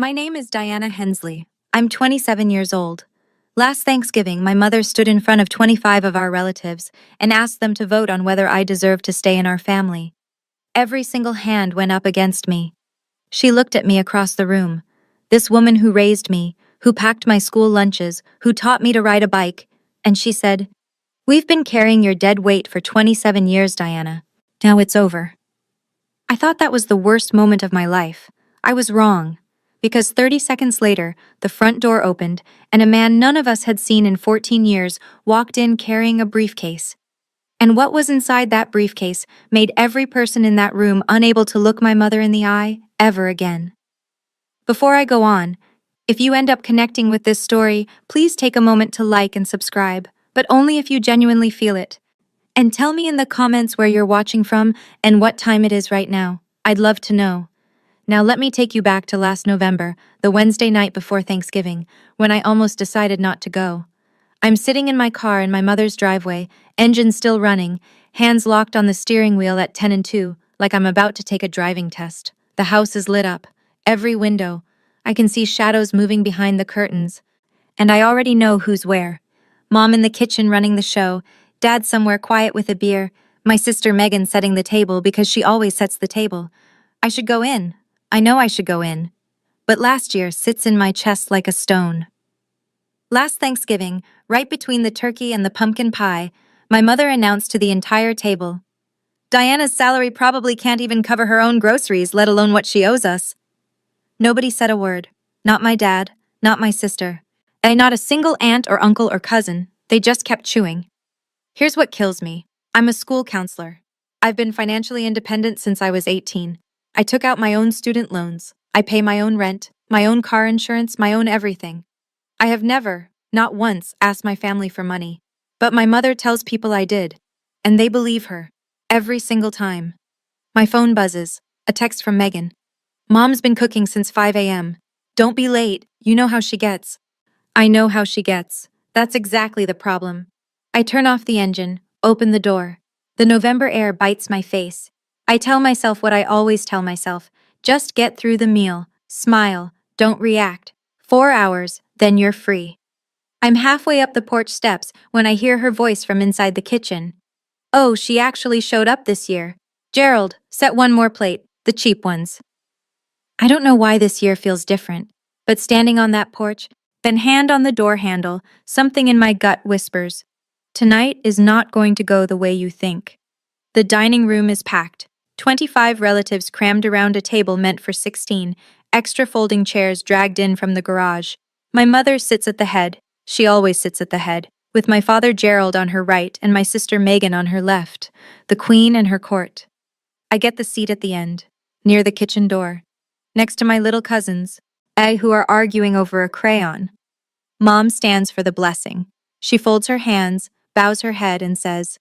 My name is Diana Hensley. I'm 27 years old. Last Thanksgiving, my mother stood in front of 25 of our relatives and asked them to vote on whether I deserved to stay in our family. Every single hand went up against me. She looked at me across the room. This woman who raised me, who packed my school lunches, who taught me to ride a bike, and she said, "We've been carrying your dead weight for 27 years, Diana. Now it's over." I thought that was the worst moment of my life. I was wrong. Because 30 seconds later, the front door opened, and a man none of us had seen in 14 years walked in carrying a briefcase. And what was inside that briefcase made every person in that room unable to look my mother in the eye ever again. Before I go on, if you end up connecting with this story, please take a moment to like and subscribe, but only if you genuinely feel it. And tell me in the comments where you're watching from and what time it is right now. I'd love to know. Now let me take you back to last November, the Wednesday night before Thanksgiving, when I almost decided not to go. I'm sitting in my car in my mother's driveway, engine still running, hands locked on the steering wheel at 10 and 2, like I'm about to take a driving test. The house is lit up, every window. I can see shadows moving behind the curtains. And I already know who's where. Mom in the kitchen running the show, Dad somewhere quiet with a beer, my sister Megan setting the table because she always sets the table. I should go in. I know I should go in. But last year sits in my chest like a stone. Last Thanksgiving, right between the turkey and the pumpkin pie, my mother announced to the entire table, "Diana's salary probably can't even cover her own groceries, let alone what she owes us." Nobody said a word. Not my dad, not my sister, and not a single aunt or uncle or cousin. They just kept chewing. Here's what kills me. I'm a school counselor. I've been financially independent since I was 18. I took out my own student loans. I pay my own rent, my own car insurance, my own everything. I have never, not once, asked my family for money. But my mother tells people I did, and they believe her. Every single time. My phone buzzes. A text from Megan. "Mom's been cooking since 5 a.m. Don't be late, you know how she gets." I know how she gets. That's exactly the problem. I turn off the engine, open the door. The November air bites my face. I tell myself what I always tell myself. Just get through the meal. Smile. Don't react. 4 hours, then you're free. I'm halfway up the porch steps when I hear her voice from inside the kitchen. "Oh, she actually showed up this year. Gerald, set one more plate, the cheap ones." I don't know why this year feels different, but standing on that porch, then hand on the door handle, something in my gut whispers, "Tonight is not going to go the way you think." The dining room is packed. 25 relatives crammed around a table meant for 16, extra folding chairs dragged in from the garage. My mother sits at the head. She always sits at the head, with my father Gerald on her right and my sister Megan on her left, the queen and her court. I get the seat at the end, near the kitchen door, next to my little cousins, who are arguing over a crayon. Mom stands for the blessing. She folds her hands, bows her head, and says,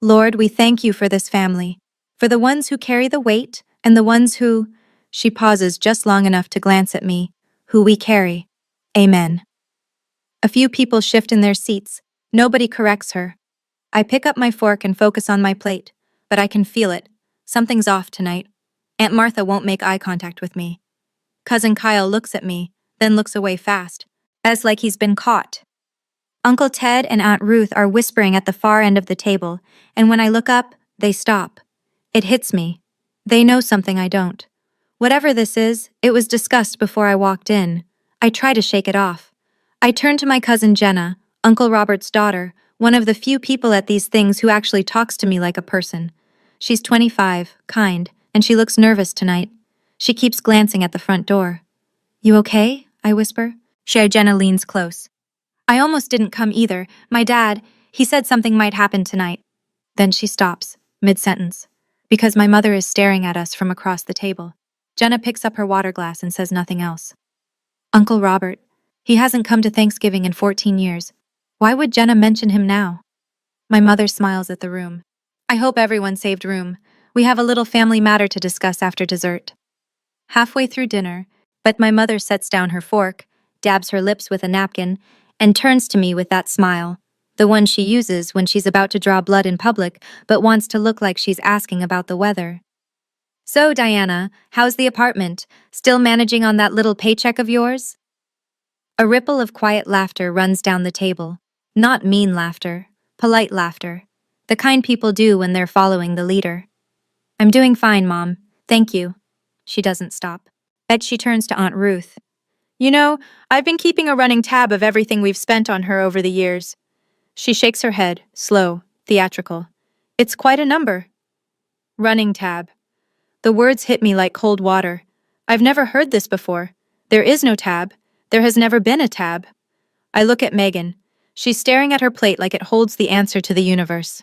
"Lord, we thank you for this family, for the ones who carry the weight and the ones who," she pauses just long enough to glance at me, "who we carry. Amen." A few people shift in their seats. Nobody corrects her. I pick up my fork and focus on my plate, but I can feel it. Something's off tonight. Aunt Martha won't make eye contact with me. Cousin Kyle looks at me, then looks away fast, as like he's been caught. Uncle Ted and Aunt Ruth are whispering at the far end of the table, and when I look up, they stop. It hits me. They know something I don't. Whatever this is, it was discussed before I walked in. I try to shake it off. I turn to my cousin Jenna, Uncle Robert's daughter, one of the few people at these things who actually talks to me like a person. She's 25, kind, and she looks nervous tonight. She keeps glancing at the front door. "You okay?" I whisper. Jenna leans close. "I almost didn't come either. My dad, he said something might happen tonight." Then she stops, mid-sentence, because my mother is staring at us from across the table. Jenna picks up her water glass and says nothing else. "Uncle Robert, he hasn't come to Thanksgiving in 14 years. Why would Jenna mention him now?" My mother smiles at the room. "I hope everyone saved room. We have a little family matter to discuss after dessert." Halfway through dinner, but my mother sets down her fork, dabs her lips with a napkin, and turns to me with that smile, the one she uses when she's about to draw blood in public but wants to look like she's asking about the weather. So, Diana, how's the apartment? Still managing on that little paycheck of yours? A ripple of quiet laughter runs down the table. Not mean laughter, polite laughter. The kind people do when they're following the leader. I'm doing fine, Mom. Thank you. She doesn't stop. Bet she turns to Aunt Ruth. You know, I've been keeping a running tab of everything we've spent on her over the years. She shakes her head, slow, theatrical. It's quite a number. Running tab. The words hit me like cold water. I've never heard this before. There is no tab. There has never been a tab. I look at Megan. She's staring at her plate like it holds the answer to the universe.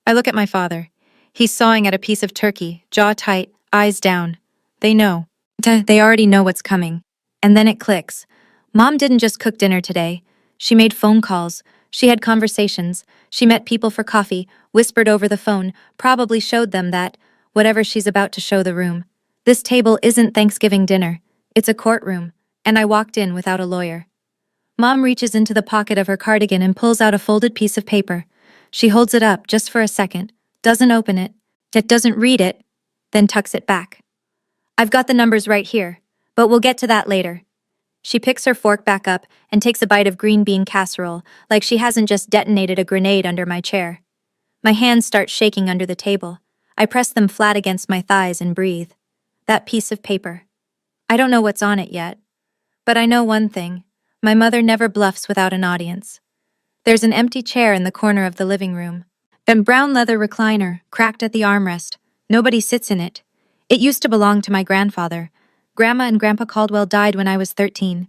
I look at my father. He's sawing at a piece of turkey, jaw tight, eyes down. They know. They already know what's coming. And then it clicks. Mom didn't just cook dinner today. She made phone calls. She had conversations. She met people for coffee, whispered over the phone, probably showed them that, whatever she's about to show the room. This table isn't Thanksgiving dinner. It's a courtroom. And I walked in without a lawyer. Mom reaches into the pocket of her cardigan and pulls out a folded piece of paper. She holds it up just for a second, doesn't open it, doesn't read it, then tucks it back. I've got the numbers right here, but we'll get to that later. She picks her fork back up and takes a bite of green bean casserole like she hasn't just detonated a grenade under my chair. My hands start shaking under the table. I press them flat against my thighs and breathe. That piece of paper. I don't know what's on it yet. But I know one thing. My mother never bluffs without an audience. There's an empty chair in the corner of the living room. A brown leather recliner, cracked at the armrest. Nobody sits in it. It used to belong to my grandfather. Grandma and Grandpa Caldwell died when I was 13.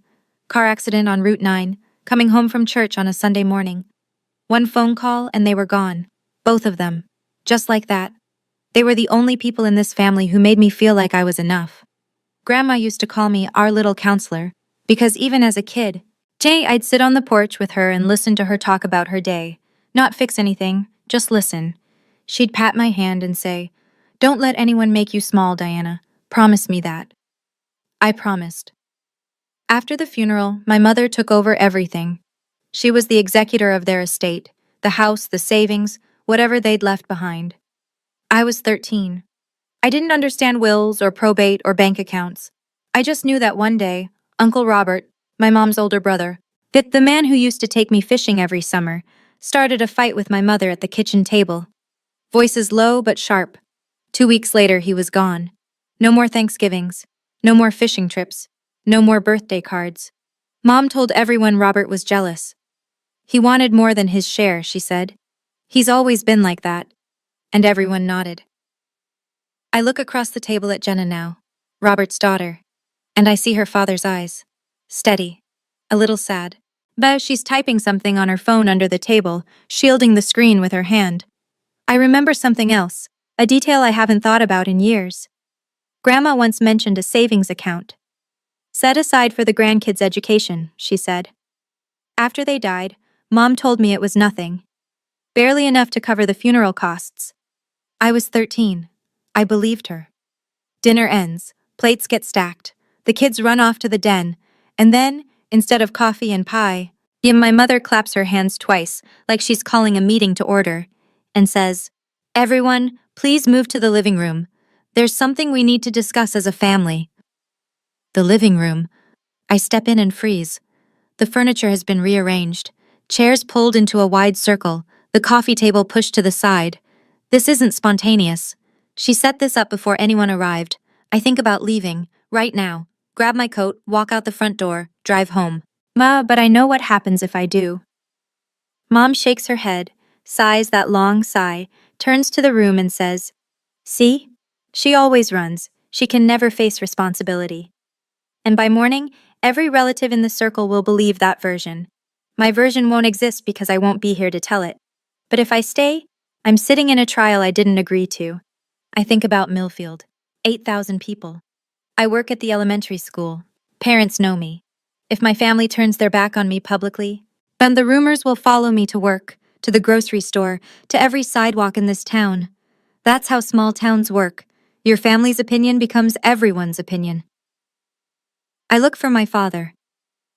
Car accident on Route 9, coming home from church on a Sunday morning. One phone call and they were gone. Both of them. Just like that. They were the only people in this family who made me feel like I was enough. Grandma used to call me our little counselor, because even as a kid, I'd sit on the porch with her and listen to her talk about her day. Not fix anything, just listen. She'd pat my hand and say, "Don't let anyone make you small, Diana. Promise me that." I promised. After the funeral, my mother took over everything. She was the executor of their estate, the house, the savings, whatever they'd left behind. I was 13. I didn't understand wills or probate or bank accounts. I just knew that one day, Uncle Robert, my mom's older brother, the man who used to take me fishing every summer, started a fight with my mother at the kitchen table. Voices low but sharp. 2 weeks later, he was gone. No more Thanksgivings. No more fishing trips. No more birthday cards. Mom told everyone Robert was jealous. He wanted more than his share, she said. He's always been like that. And everyone nodded. I look across the table at Jenna now, Robert's daughter, and I see her father's eyes. Steady. A little sad. But she's typing something on her phone under the table, shielding the screen with her hand. I remember something else, a detail I haven't thought about in years. Grandma once mentioned a savings account. Set aside for the grandkids' education, she said. After they died, Mom told me it was nothing. Barely enough to cover the funeral costs. I was 13. I believed her. Dinner ends, plates get stacked, the kids run off to the den, and then, instead of coffee and pie, my mother claps her hands twice, like she's calling a meeting to order, and says, "Everyone, please move to the living room. There's something we need to discuss as a family." The living room. I step in and freeze. The furniture has been rearranged, chairs pulled into a wide circle, the coffee table pushed to the side. This isn't spontaneous. She set this up before anyone arrived. I think about leaving, right now, grab my coat, walk out the front door, drive home. But I know what happens if I do. Mom shakes her head, sighs that long sigh, turns to the room and says, "See? She always runs. She can never face responsibility." And by morning, every relative in the circle will believe that version. My version won't exist because I won't be here to tell it. But if I stay, I'm sitting in a trial I didn't agree to. I think about Millfield. 8,000 people. I work at the elementary school. Parents know me. If my family turns their back on me publicly, then the rumors will follow me to work, to the grocery store, to every sidewalk in this town. That's how small towns work. Your family's opinion becomes everyone's opinion. I look for my father.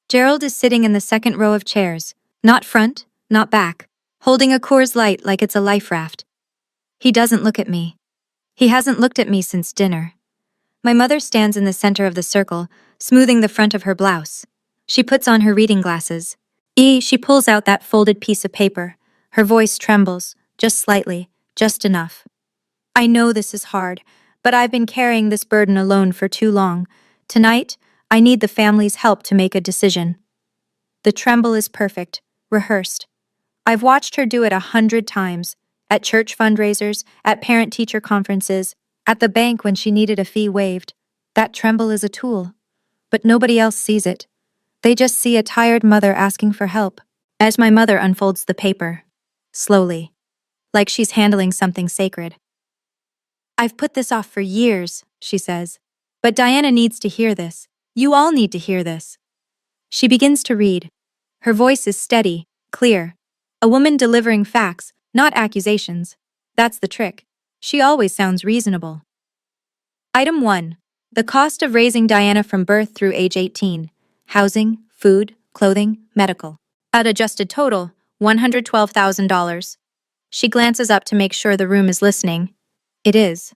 Gerald is sitting in the second row of chairs, not front, not back, holding a Coors Light like it's a life raft. He doesn't look at me. He hasn't looked at me since dinner. My mother stands in the center of the circle, smoothing the front of her blouse. She puts on her reading glasses. She pulls out that folded piece of paper. Her voice trembles, just slightly, just enough. I know this is hard, but I've been carrying this burden alone for too long. Tonight, I need the family's help to make a decision. The tremble is perfect, rehearsed. I've watched her do it 100 times, at church fundraisers, at parent-teacher conferences, at the bank when she needed a fee waived. That tremble is a tool, but nobody else sees it. They just see a tired mother asking for help. As my mother unfolds the paper, slowly, like she's handling something sacred. I've put this off for years, she says. But Diana needs to hear this. You all need to hear this. She begins to read. Her voice is steady, clear. A woman delivering facts, not accusations. That's the trick. She always sounds reasonable. Item 1. The cost of raising Diana from birth through age 18. Housing, food, clothing, medical. At adjusted total, $112,000. She glances up to make sure the room is listening. It is.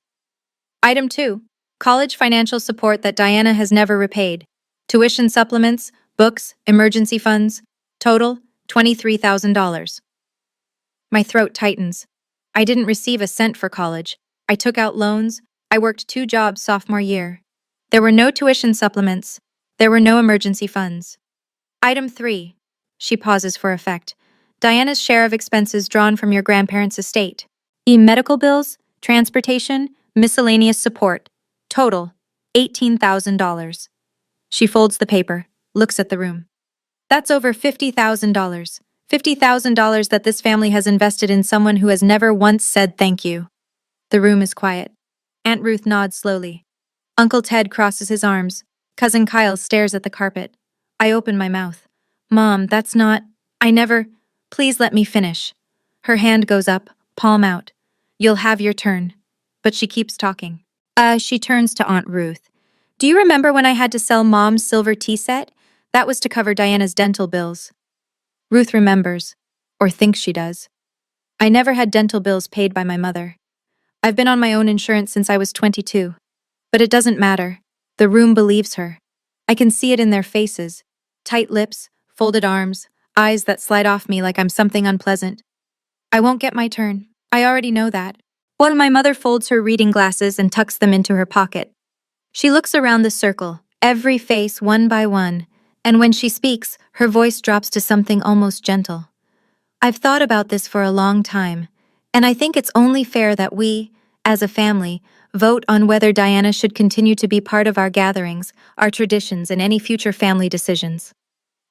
Item 2. College financial support that Diana has never repaid. Tuition supplements, books, emergency funds. Total, $23,000. My throat tightens. I didn't receive a cent for college. I took out loans. I worked 2 jobs sophomore year. There were no tuition supplements. There were no emergency funds. Item 3. She pauses for effect. Diana's share of expenses drawn from your grandparents' estate. Medical bills, transportation, miscellaneous support. Total, $18,000. She folds the paper, looks at the room. That's over $50,000. $50,000 that this family has invested in someone who has never once said thank you. The room is quiet. Aunt Ruth nods slowly. Uncle Ted crosses his arms. Cousin Kyle stares at the carpet. I open my mouth. Mom, that's not... I never... Please let me finish. Her hand goes up, palm out. You'll have your turn. But she keeps talking. She turns to Aunt Ruth. Do you remember when I had to sell Mom's silver tea set? That was to cover Diana's dental bills. Ruth remembers, or thinks she does. I never had dental bills paid by my mother. I've been on my own insurance since I was 22. But it doesn't matter. The room believes her. I can see it in their faces. Tight lips, folded arms, eyes that slide off me like I'm something unpleasant. I won't get my turn. I already know that. While my mother folds her reading glasses and tucks them into her pocket. She looks around the circle, every face one by one, and when she speaks, her voice drops to something almost gentle. I've thought about this for a long time, and I think it's only fair that we, as a family, vote on whether Diana should continue to be part of our gatherings, our traditions, and any future family decisions.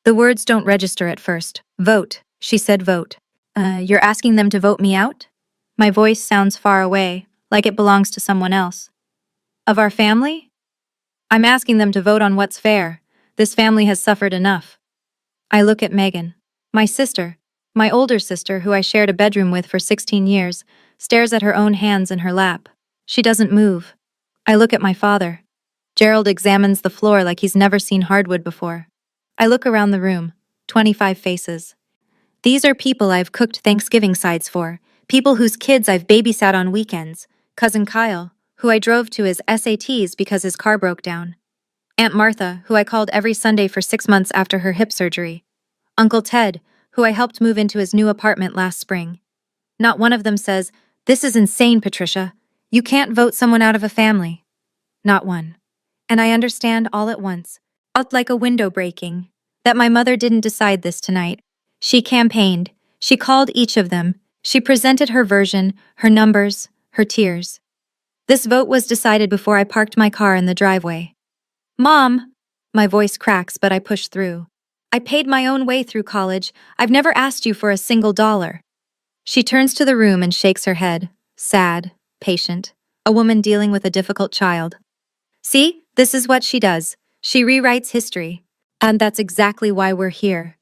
The words don't register at first. Vote, she said vote. You're asking them to vote me out? My voice sounds far away, like it belongs to someone else. Of our family? I'm asking them to vote on what's fair. This family has suffered enough. I look at Megan. My sister, my older sister who I shared a bedroom with for 16 years, stares at her own hands in her lap. She doesn't move. I look at my father. Gerald examines the floor like he's never seen hardwood before. I look around the room. 25 faces. These are people I've cooked Thanksgiving sides for. People whose kids I've babysat on weekends. Cousin Kyle, who I drove to his SATs because his car broke down. Aunt Martha, who I called every Sunday for 6 months after her hip surgery. Uncle Ted, who I helped move into his new apartment last spring. Not one of them says, "This is insane, Patricia. You can't vote someone out of a family." Not one. And I understand all at once, out like a window breaking, that my mother didn't decide this tonight. She campaigned. She called each of them. She presented her version, her numbers, her tears. This vote was decided before I parked my car in the driveway. Mom! My voice cracks, but I push through. I paid my own way through college. I've never asked you for a single dollar. She turns to the room and shakes her head, sad, patient, a woman dealing with a difficult child. See, this is what she does. She rewrites history. And that's exactly why we're here.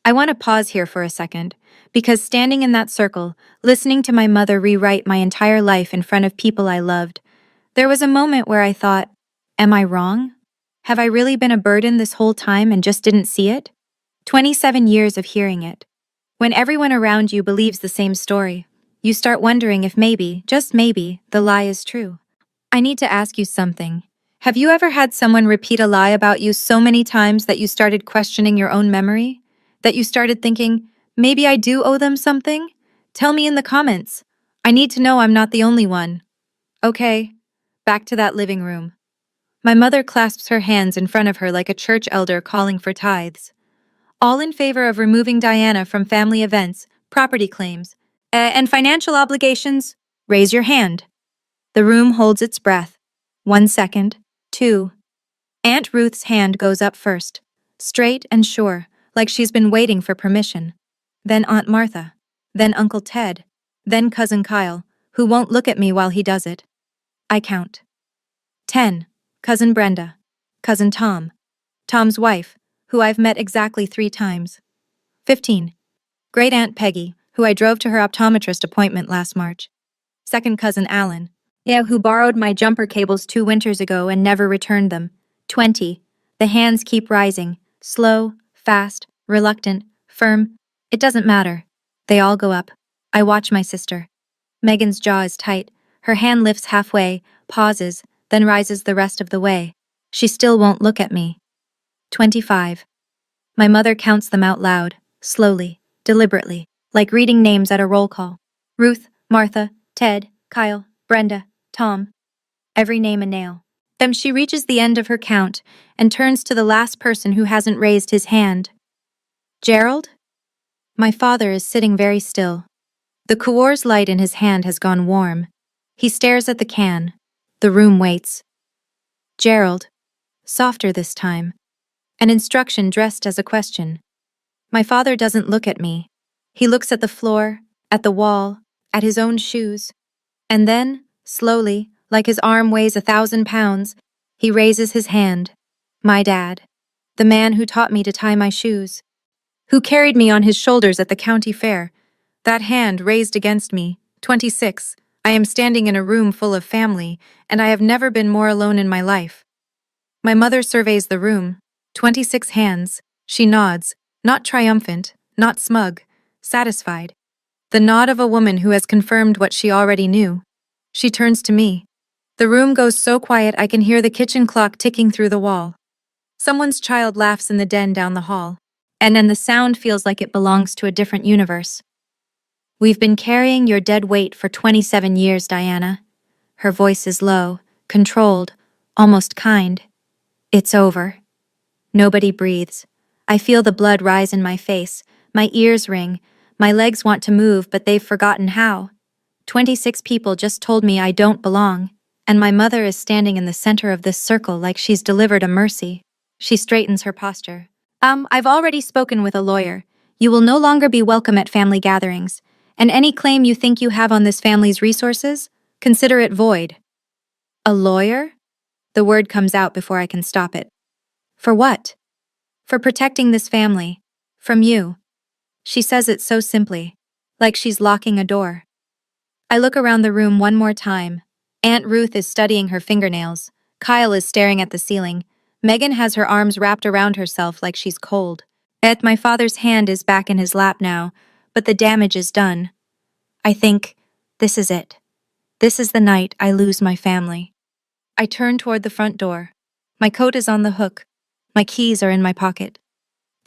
I want to pause here for a second, because standing in that circle, listening to my mother rewrite my entire life in front of people I loved, there was a moment where I thought, am I wrong? Have I really been a burden this whole time and just didn't see it? 27 years of hearing it. When everyone around you believes the same story. You start wondering if maybe, just maybe, the lie is true. I need to ask you something. Have you ever had someone repeat a lie about you so many times that you started questioning your own memory? That you started thinking, maybe I do owe them something? Tell me in the comments. I need to know I'm not the only one. Okay, back to that living room. My mother clasps her hands in front of her like a church elder calling for tithes. All in favor of removing Diana from family events, property claims, and financial obligations? Raise your hand. The room holds its breath. 1 second. 2. Aunt Ruth's hand goes up first, straight and sure, like she's been waiting for permission. Then Aunt Martha. Then Uncle Ted. Then Cousin Kyle, who won't look at me while he does it. I count. 10. Cousin Brenda. Cousin Tom. Tom's wife, who I've met exactly 3 times. 15. Great Aunt Peggy, who I drove to her optometrist appointment last March. Second cousin Alan. Yeah, who borrowed my jumper cables 2 winters ago and never returned them. 20. The hands keep rising. Slow, fast, reluctant, firm. It doesn't matter. They all go up. I watch my sister. Megan's jaw is tight. Her hand lifts halfway, pauses, then rises the rest of the way. She still won't look at me. 25. My mother counts them out loud, slowly, deliberately, like reading names at a roll call. Ruth, Martha, Ted, Kyle, Brenda, Tom. Every name a nail. Then she reaches the end of her count and turns to the last person who hasn't raised his hand. Gerald? My father is sitting very still. The Coors light in his hand has gone warm. He stares at the can. The room waits. Gerald. Softer this time. An instruction dressed as a question. My father doesn't look at me. He looks at the floor, at the wall, at his own shoes. And then, slowly, like his arm weighs 1,000 pounds, he raises his hand. My dad. The man who taught me to tie my shoes. Who carried me on his shoulders at the county fair. That hand raised against me. 26. I am standing in a room full of family, and I have never been more alone in my life. My mother surveys the room. 26 hands. She nods, not triumphant, not smug, satisfied. The nod of a woman who has confirmed what she already knew. She turns to me. The room goes so quiet I can hear the kitchen clock ticking through the wall. Someone's child laughs in the den down the hall, and then the sound feels like it belongs to a different universe. We've been carrying your dead weight for 27 years, Diana. Her voice is low, controlled, almost kind. It's over. Nobody breathes. I feel the blood rise in my face, my ears ring, my legs want to move but they've forgotten how. 26 people just told me I don't belong, and my mother is standing in the center of this circle like she's delivered a mercy. She straightens her posture. I've already spoken with a lawyer. You will no longer be welcome at family gatherings, and any claim you think you have on this family's resources, consider it void. A lawyer? The word comes out before I can stop it. For what? For protecting this family. From you. She says it so simply, like she's locking a door. I look around the room one more time. Aunt Ruth is studying her fingernails. Kyle is staring at the ceiling. Megan has her arms wrapped around herself like she's cold. My father's hand is back in his lap now, but the damage is done. I think, this is it. This is the night I lose my family. I turn toward the front door. My coat is on the hook. My keys are in my pocket.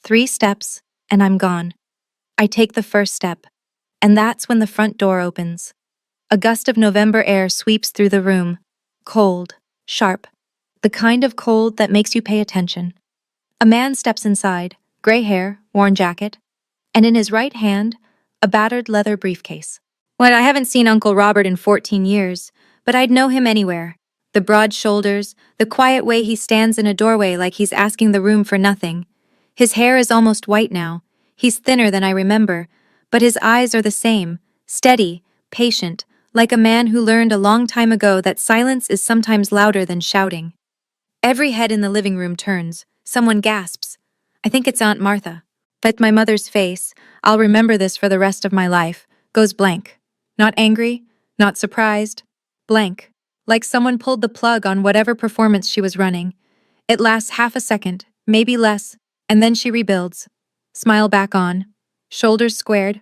3 steps, and I'm gone. I take the first step, and that's when the front door opens. A gust of November air sweeps through the room. Cold, sharp, the kind of cold that makes you pay attention. A man steps inside, gray hair, worn jacket, and in his right hand, a battered leather briefcase. Well, I haven't seen Uncle Robert in 14 years, but I'd know him anywhere. The broad shoulders, the quiet way he stands in a doorway like he's asking the room for nothing. His hair is almost white now. He's thinner than I remember, but his eyes are the same, steady, patient, like a man who learned a long time ago that silence is sometimes louder than shouting. Every head in the living room turns. Someone gasps. I think it's Aunt Martha. But my mother's face, I'll remember this for the rest of my life, goes blank. Not angry, not surprised. Blank. Like someone pulled the plug on whatever performance she was running. It lasts half a second, maybe less, and then she rebuilds. Smile back on. Shoulders squared.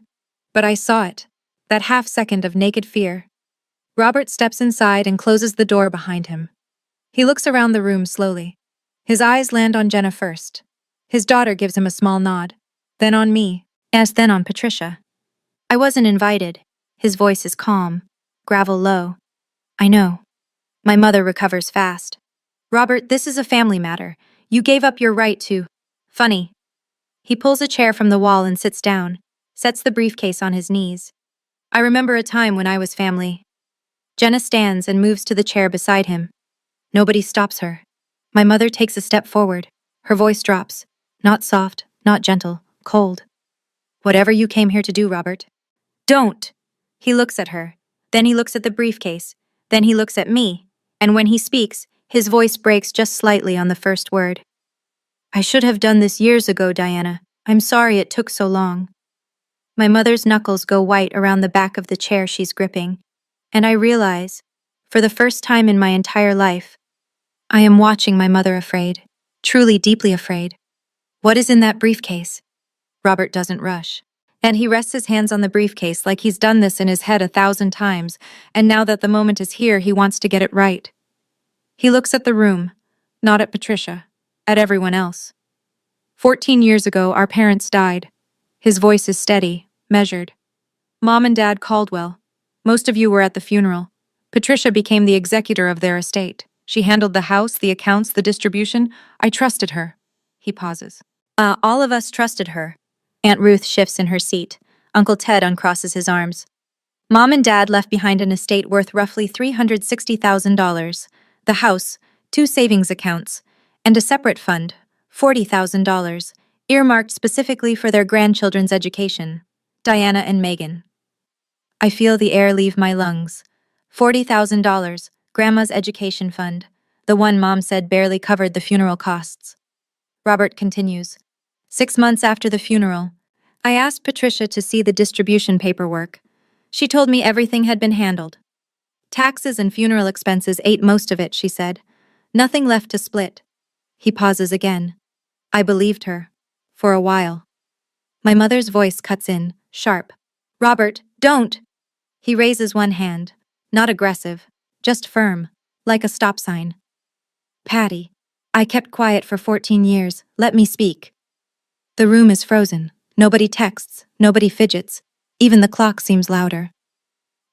But I saw it. That half second of naked fear. Robert steps inside and closes the door behind him. He looks around the room slowly. His eyes land on Jenna first. His daughter gives him a small nod. Then on me, then on Patricia. I wasn't invited. His voice is calm, gravel low. I know. My mother recovers fast. Robert, this is a family matter. You gave up your right to. Funny. He pulls a chair from the wall and sits down, sets the briefcase on his knees. I remember a time when I was family. Jenna stands and moves to the chair beside him. Nobody stops her. My mother takes a step forward. Her voice drops. Not soft, not gentle, cold. Whatever you came here to do, Robert. Don't! He looks at her. Then he looks at the briefcase. Then he looks at me. And when he speaks, his voice breaks just slightly on the first word. I should have done this years ago, Diana. I'm sorry it took so long. My mother's knuckles go white around the back of the chair she's gripping, and I realize, for the first time in my entire life, I am watching my mother afraid, truly deeply afraid. What is in that briefcase? Robert doesn't rush. And he rests his hands on the briefcase like he's done this in his head 1,000 times, and now that the moment is here, he wants to get it right. He looks at the room, not at Patricia, at everyone else. 14 years ago, our parents died. His voice is steady, measured. Mom and Dad Caldwell. Most of you were at the funeral. Patricia became the executor of their estate. She handled the house, the accounts, the distribution. I trusted her. He pauses. All of us trusted her. Aunt Ruth shifts in her seat. Uncle Ted uncrosses his arms. Mom and Dad left behind an estate worth roughly $360,000. The house, 2 savings accounts, and a separate fund, $40,000, earmarked specifically for their grandchildren's education. Diana and Megan. I feel the air leave my lungs. $40,000, Grandma's education fund, the one Mom said barely covered the funeral costs. Robert continues. 6 months after the funeral, I asked Patricia to see the distribution paperwork. She told me everything had been handled. Taxes and funeral expenses ate most of it, she said. Nothing left to split. He pauses again. I believed her. For a while. My mother's voice cuts in, sharp. Robert, don't! He raises one hand. Not aggressive, just firm, like a stop sign. Patty, I kept quiet for 14 years. Let me speak. The room is frozen. Nobody texts, nobody fidgets. Even the clock seems louder.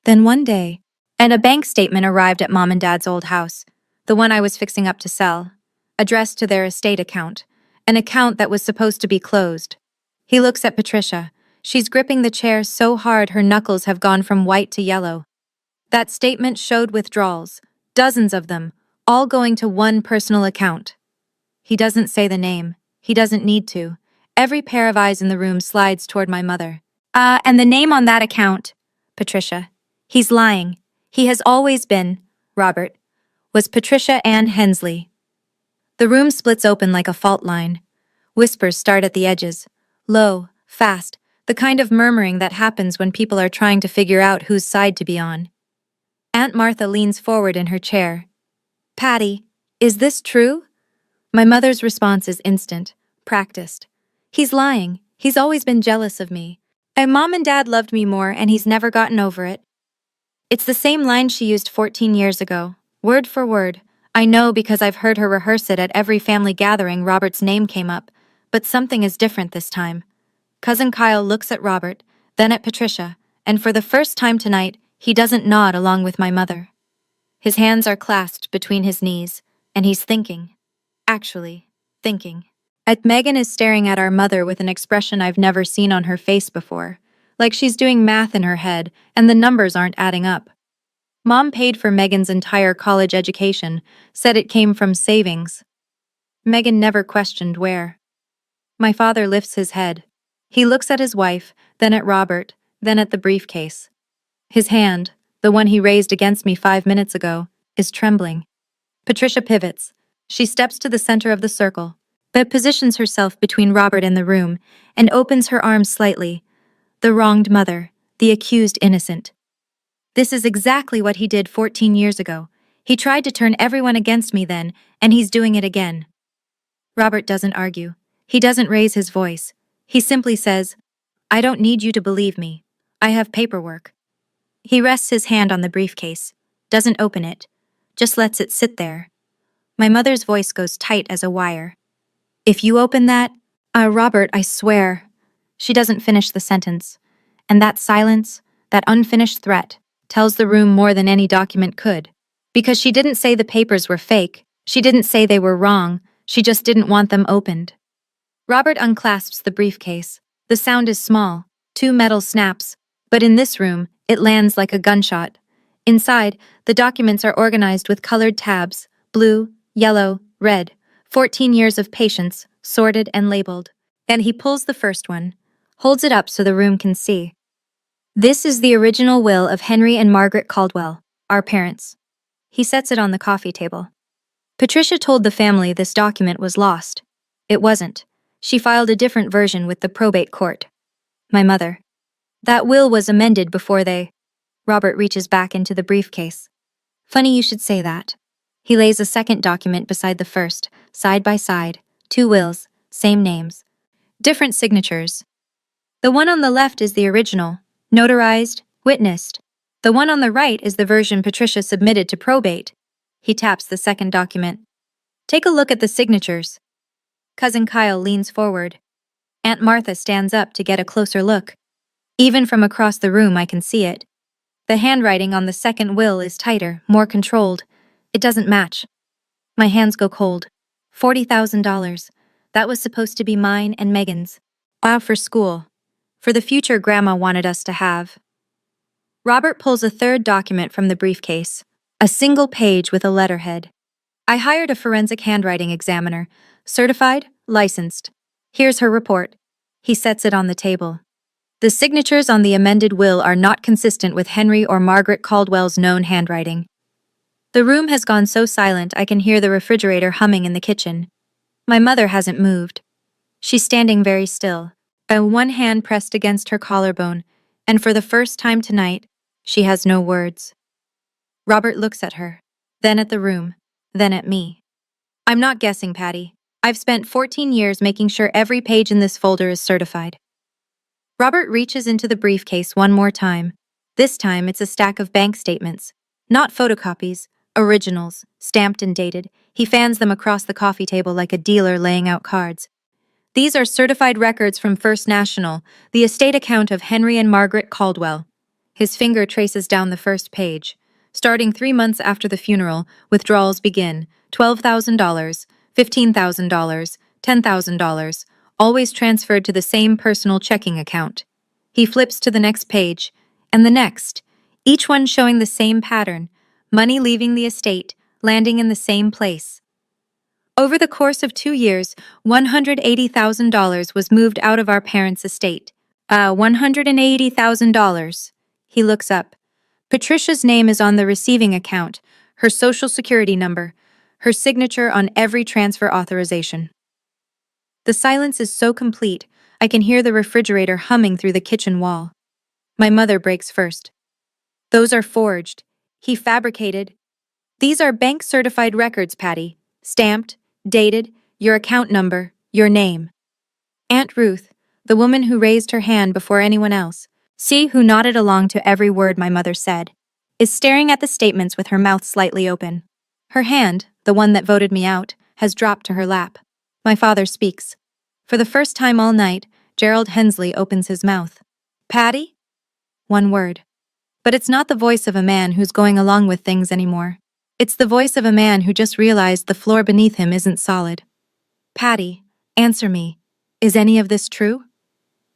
Then one day, and a bank statement arrived at Mom and Dad's old house, the one I was fixing up to sell, addressed to their estate account, an account that was supposed to be closed. He looks at Patricia. She's gripping the chair so hard her knuckles have gone from white to yellow. That statement showed withdrawals, dozens of them, all going to one personal account. He doesn't say the name. He doesn't need to. Every pair of eyes in the room slides toward my mother. And the name on that account, Patricia. He's lying. He has always been, Robert, was Patricia Ann Hensley. The room splits open like a fault line. Whispers start at the edges. Low, fast, the kind of murmuring that happens when people are trying to figure out whose side to be on. Aunt Martha leans forward in her chair. Patty, is this true? My mother's response is instant, practiced. He's lying. He's always been jealous of me. And Mom and Dad loved me more, and he's never gotten over it. It's the same line she used 14 years ago, word for word. I know because I've heard her rehearse it at every family gathering Robert's name came up, but something is different this time. Cousin Kyle looks at Robert, then at Patricia, and for the first time tonight, he doesn't nod along with my mother. His hands are clasped between his knees, and he's thinking. Actually, thinking. Megan is staring at our mother with an expression I've never seen on her face before, like she's doing math in her head and the numbers aren't adding up. Mom paid for Megan's entire college education, said it came from savings. Megan never questioned where. My father lifts his head. He looks at his wife, then at Robert, then at the briefcase. His hand, the one he raised against me 5 minutes ago, is trembling. Patricia pivots. She steps to the center of the circle, but positions herself between Robert and the room, and opens her arms slightly. The wronged mother, the accused innocent. This is exactly what he did 14 years ago. He tried to turn everyone against me then, and he's doing it again. Robert doesn't argue. He doesn't raise his voice. He simply says, I don't need you to believe me. I have paperwork. He rests his hand on the briefcase, doesn't open it, just lets it sit there. My mother's voice goes tight as a wire. If you open that, Robert, I swear. She doesn't finish the sentence. And that silence, that unfinished threat, tells the room more than any document could. Because she didn't say the papers were fake, she didn't say they were wrong, she just didn't want them opened. Robert unclasps the briefcase. The sound is small, 2 metal snaps, but in this room, it lands like a gunshot. Inside, the documents are organized with colored tabs, blue, yellow, red, 14 years of patience, sorted and labeled. Then he pulls the first one, holds it up so the room can see. This is the original will of Henry and Margaret Caldwell, our parents. He sets it on the coffee table. Patricia told the family this document was lost. It wasn't. She filed a different version with the probate court. My mother. That will was amended before they... Robert reaches back into the briefcase. Funny you should say that. He lays a second document beside the first, side by side, 2 wills, same names. Different signatures. The one on the left is the original, notarized, witnessed. The one on the right is the version Patricia submitted to probate. He taps the second document. Take a look at the signatures. Cousin Kyle leans forward. Aunt Martha stands up to get a closer look. Even from across the room I can see it. The handwriting on the second will is tighter, more controlled. It doesn't match. My hands go cold. $40,000. That was supposed to be mine and Megan's. For school. For the future Grandma wanted us to have. Robert pulls a third document from the briefcase. A single page with a letterhead. I hired a forensic handwriting examiner. Certified, licensed. Here's her report. He sets it on the table. The signatures on the amended will are not consistent with Henry or Margaret Caldwell's known handwriting. The room has gone so silent I can hear the refrigerator humming in the kitchen. My mother hasn't moved. She's standing very still, one hand pressed against her collarbone, and for the first time tonight, she has no words. Robert looks at her, then at the room, then at me. I'm not guessing, Patty. I've spent 14 years making sure every page in this folder is certified. Robert reaches into the briefcase one more time. This time it's a stack of bank statements. Not photocopies, originals, stamped and dated. He fans them across the coffee table like a dealer laying out cards. These are certified records from First National, the estate account of Henry and Margaret Caldwell. His finger traces down the first page. Starting 3 months after the funeral, withdrawals begin. $12,000, $15,000, $10,000, always transferred to the same personal checking account. He flips to the next page, and the next, each one showing the same pattern, money leaving the estate, landing in the same place. Over the course of 2 years, $180,000 was moved out of our parents' estate. $180,000. He looks up. Patricia's name is on the receiving account, her social security number, her signature on every transfer authorization. The silence is so complete, I can hear the refrigerator humming through the kitchen wall. My mother breaks first. Those are forged. He fabricated. These are bank-certified records, Patty. Stamped, dated, your account number, your name. Aunt Ruth, the woman who raised her hand before anyone else, who nodded along to every word my mother said, is staring at the statements with her mouth slightly open. Her hand, the one that voted me out, has dropped to her lap. My father speaks. For the first time all night, Gerald Hensley opens his mouth. Patty? One word. But it's not the voice of a man who's going along with things anymore. It's the voice of a man who just realized the floor beneath him isn't solid. Patty, answer me. Is any of this true?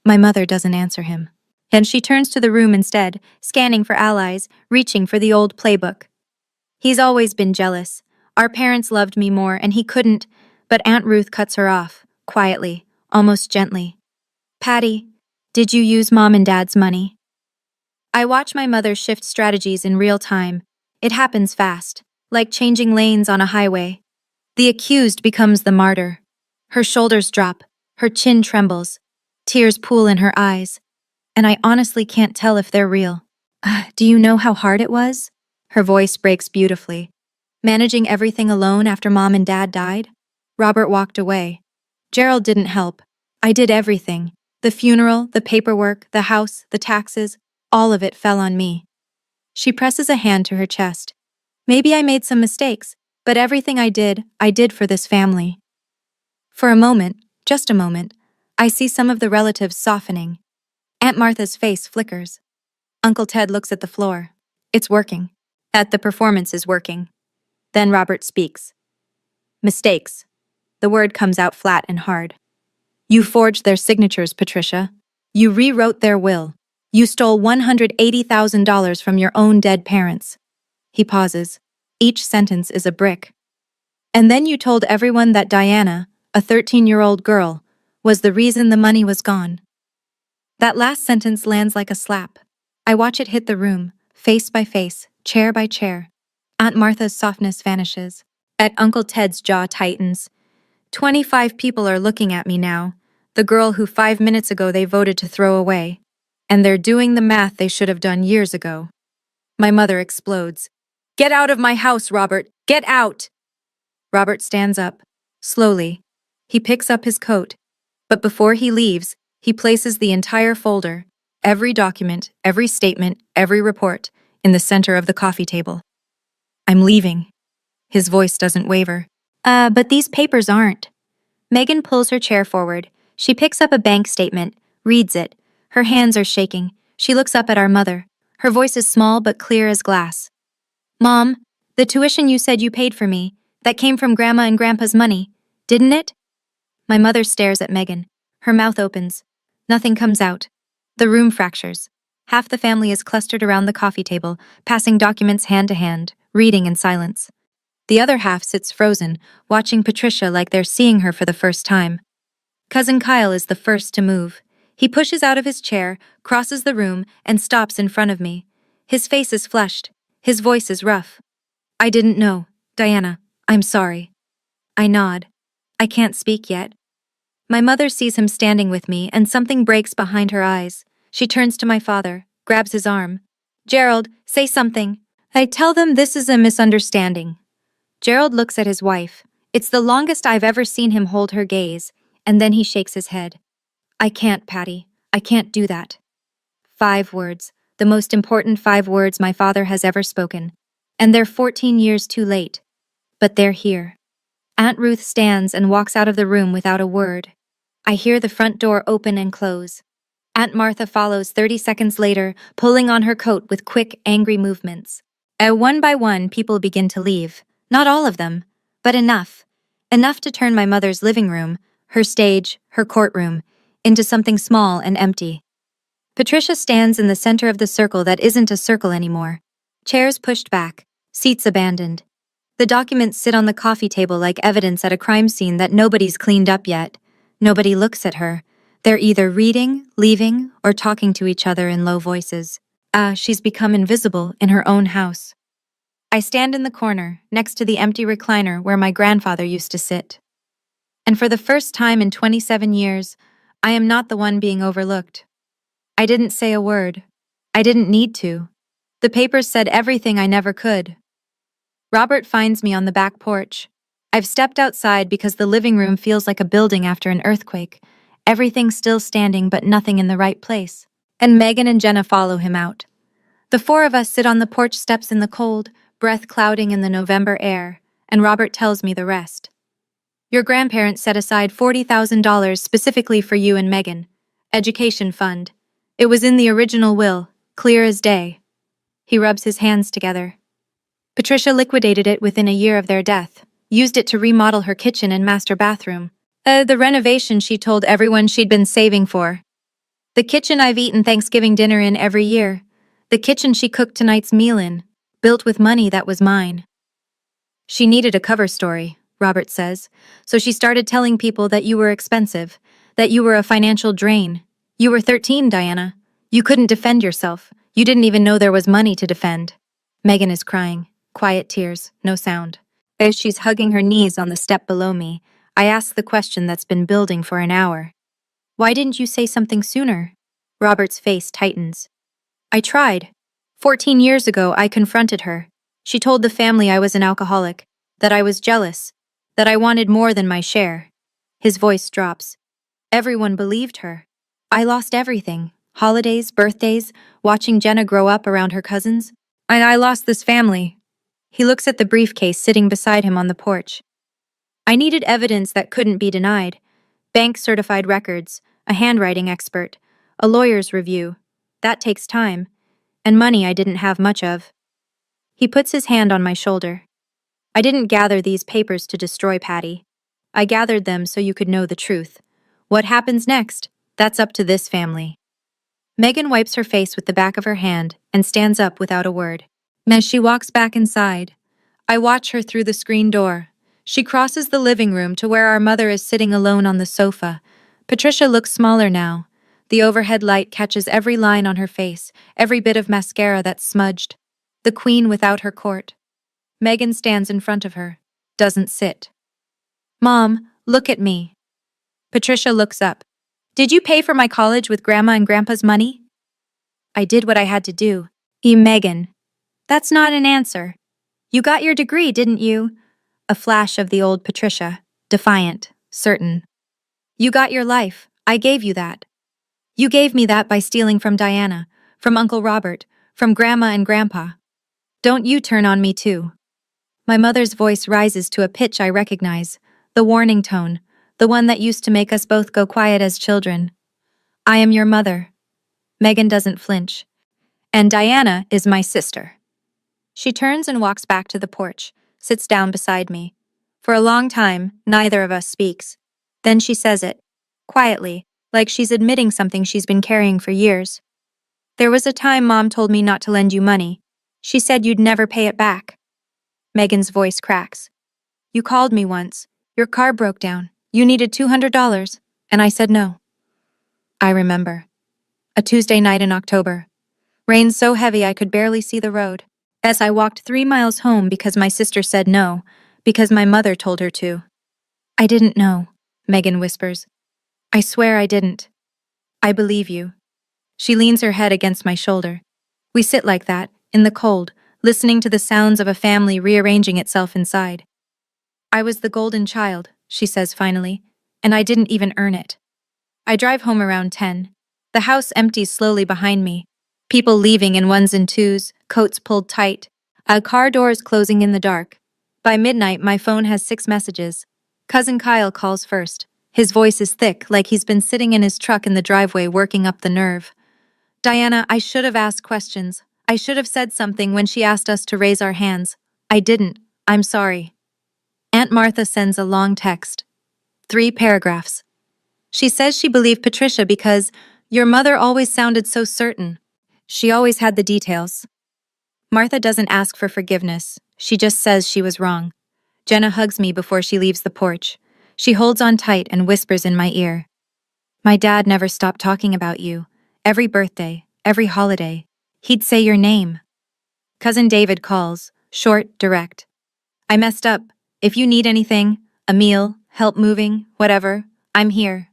My mother doesn't answer him. And she turns to the room instead, scanning for allies, reaching for the old playbook. He's always been jealous. Our parents loved me more, and he couldn't, but Aunt Ruth cuts her off, quietly, almost gently. Patty, did you use Mom and Dad's money? I watch my mother shift strategies in real time. It happens fast, like changing lanes on a highway. The accused becomes the martyr. Her shoulders drop, her chin trembles, tears pool in her eyes, and I honestly can't tell if they're real. Do you know how hard it was? Her voice breaks beautifully. Managing everything alone after Mom and Dad died? Robert walked away. Gerald didn't help. I did everything. The funeral, the paperwork, the house, the taxes, all of it fell on me. She presses a hand to her chest. Maybe I made some mistakes, but everything I did for this family. For a moment, just a moment, I see some of the relatives softening. Aunt Martha's face flickers. Uncle Ted looks at the floor. It's working. The performance is working. Then Robert speaks. Mistakes. The word comes out flat and hard. You forged their signatures, Patricia. You rewrote their will. You stole $180,000 from your own dead parents. He pauses. Each sentence is a brick. And then you told everyone that Diana, a 13-year-old girl, was the reason the money was gone. That last sentence lands like a slap. I watch it hit the room, face by face, chair by chair. Aunt Martha's softness vanishes. Uncle Ted's jaw tightens. 25 people are looking at me now, the girl who 5 minutes ago they voted to throw away. And they're doing the math they should have done years ago. My mother explodes. Get out of my house, Robert! Get out! Robert stands up. Slowly. He picks up his coat. But before he leaves, he places the entire folder, every document, every statement, every report, in the center of the coffee table. I'm leaving. His voice doesn't waver. But these papers aren't. Megan pulls her chair forward. She picks up a bank statement, reads it. Her hands are shaking. She looks up at our mother. Her voice is small but clear as glass. Mom, the tuition you said you paid for me, that came from Grandma and Grandpa's money, didn't it? My mother stares at Megan. Her mouth opens. Nothing comes out. The room fractures. Half the family is clustered around the coffee table, passing documents hand to hand, reading in silence. The other half sits frozen, watching Patricia like they're seeing her for the first time. Cousin Kyle is the first to move. He pushes out of his chair, crosses the room, and stops in front of me. His face is flushed. His voice is rough. I didn't know. Diana, I'm sorry. I nod. I can't speak yet. My mother sees him standing with me, and something breaks behind her eyes. She turns to my father, grabs his arm. Gerald, say something. I tell them this is a misunderstanding. Gerald looks at his wife. It's the longest I've ever seen him hold her gaze, and then he shakes his head. I can't, Patty. I can't do that. 5 words, the most important 5 words my father has ever spoken. And they're 14 years too late. But they're here. Aunt Ruth stands and walks out of the room without a word. I hear the front door open and close. Aunt Martha follows 30 seconds later, pulling on her coat with quick, angry movements. One by one, people begin to leave. Not all of them, but enough. Enough to turn my mother's living room, her stage, her courtroom, into something small and empty. Patricia stands in the center of the circle that isn't a circle anymore. Chairs pushed back, seats abandoned. The documents sit on the coffee table like evidence at a crime scene that nobody's cleaned up yet. Nobody looks at her. They're either reading, leaving, or talking to each other in low voices. She's become invisible in her own house. I stand in the corner, next to the empty recliner where my grandfather used to sit. And for the first time in 27 years, I am not the one being overlooked. I didn't say a word. I didn't need to. The papers said everything I never could. Robert finds me on the back porch. I've stepped outside because the living room feels like a building after an earthquake. Everything's still standing but nothing in the right place. And Megan and Jenna follow him out. The 4 of us sit on the porch steps in the cold, breath clouding in the November air, and Robert tells me the rest. Your grandparents set aside $40,000 specifically for you and Megan. Education fund. It was in the original will, clear as day. He rubs his hands together. Patricia liquidated it within a year of their death, used it to remodel her kitchen and master bathroom. The renovation she told everyone she'd been saving for. The kitchen I've eaten Thanksgiving dinner in every year. The kitchen she cooked tonight's meal in, built with money that was mine. She needed a cover story, Robert says, so she started telling people that you were expensive, that you were a financial drain. You were 13, Diana. You couldn't defend yourself. You didn't even know there was money to defend. Megan is crying. Quiet tears, no sound. As she's hugging her knees on the step below me, I ask the question that's been building for an hour. Why didn't you say something sooner? Robert's face tightens. I tried. 14 years ago, I confronted her. She told the family I was an alcoholic, that I was jealous, that I wanted more than my share. His voice drops. Everyone believed her. I lost everything. Holidays, birthdays, watching Jenna grow up around her cousins. I lost this family. He looks at the briefcase sitting beside him on the porch. I needed evidence that couldn't be denied. Bank-certified records, a handwriting expert, a lawyer's review. That takes time. And money I didn't have much of. He puts his hand on my shoulder. I didn't gather these papers to destroy Patty. I gathered them so you could know the truth. What happens next? That's up to this family. Megan wipes her face with the back of her hand and stands up without a word. As she walks back inside, I watch her through the screen door. She crosses the living room to where our mother is sitting alone on the sofa. Patricia looks smaller now. The overhead light catches every line on her face, every bit of mascara that's smudged. The queen without her court. Megan stands in front of her, doesn't sit. Mom, look at me. Patricia looks up. Did you pay for my college with Grandma and Grandpa's money? I did what I had to do. Megan. That's not an answer. You got your degree, didn't you? A flash of the old Patricia, defiant, certain. You got your life. I gave you that. You gave me that by stealing from Diana, from Uncle Robert, from Grandma and Grandpa. Don't you turn on me too. My mother's voice rises to a pitch I recognize, the warning tone, the one that used to make us both go quiet as children. I am your mother. Megan doesn't flinch. And Diana is my sister. She turns and walks back to the porch, sits down beside me. For a long time, neither of us speaks. Then she says it, quietly, like she's admitting something she's been carrying for years. There was a time Mom told me not to lend you money. She said you'd never pay it back. Megan's voice cracks. You called me once. Your car broke down. You needed $200, and I said no. I remember. A Tuesday night in October. Rain so heavy I could barely see the road. As I walked 3 miles home because my sister said no, because my mother told her to. I didn't know, Megan whispers. I swear I didn't. I believe you. She leans her head against my shoulder. We sit like that, in the cold, listening to the sounds of a family rearranging itself inside. I was the golden child, she says finally, and I didn't even earn it. I drive home around 10. The house empties slowly behind me. People leaving in ones and twos, coats pulled tight. Car doors closing in the dark. By midnight, my phone has 6 messages. Cousin Kyle calls first. His voice is thick, like he's been sitting in his truck in the driveway working up the nerve. Diana, I should have asked questions. I should have said something when she asked us to raise our hands. I didn't. I'm sorry. Aunt Martha sends a long text. 3 paragraphs. She says she believed Patricia because your mother always sounded so certain. She always had the details. Martha doesn't ask for forgiveness. She just says she was wrong. Jenna hugs me before she leaves the porch. She holds on tight and whispers in my ear. My dad never stopped talking about you. Every birthday, every holiday, he'd say your name. Cousin David calls, short, direct. I messed up. If you need anything, a meal, help moving, whatever, I'm here.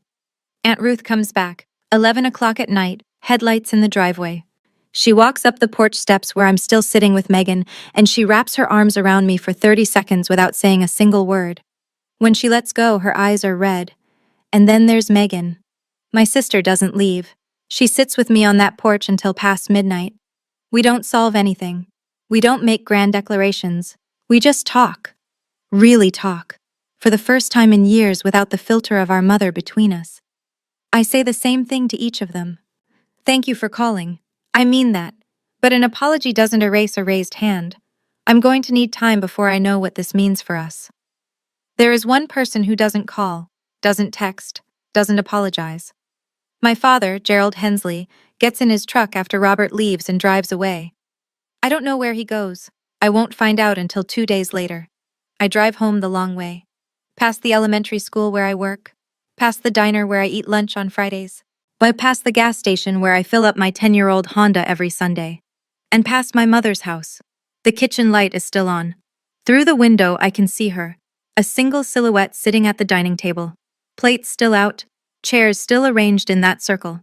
Aunt Ruth comes back, 11 o'clock at night, headlights in the driveway. She walks up the porch steps where I'm still sitting with Megan, and she wraps her arms around me for 30 seconds without saying a single word. When she lets go, her eyes are red. And then there's Megan. My sister doesn't leave. She sits with me on that porch until past midnight. We don't solve anything. We don't make grand declarations. We just talk. Really talk. For the first time in years without the filter of our mother between us. I say the same thing to each of them. Thank you for calling. I mean that. But an apology doesn't erase a raised hand. I'm going to need time before I know what this means for us. There is one person who doesn't call, doesn't text, doesn't apologize. My father, Gerald Hensley, gets in his truck after Robert leaves and drives away. I don't know where he goes. I won't find out until 2 days later. I drive home the long way. Past the elementary school where I work. Past the diner where I eat lunch on Fridays. But past the gas station where I fill up my 10-year-old Honda every Sunday. And past my mother's house. The kitchen light is still on. Through the window I can see her. A single silhouette sitting at the dining table. Plates still out. Chairs still arranged in that circle.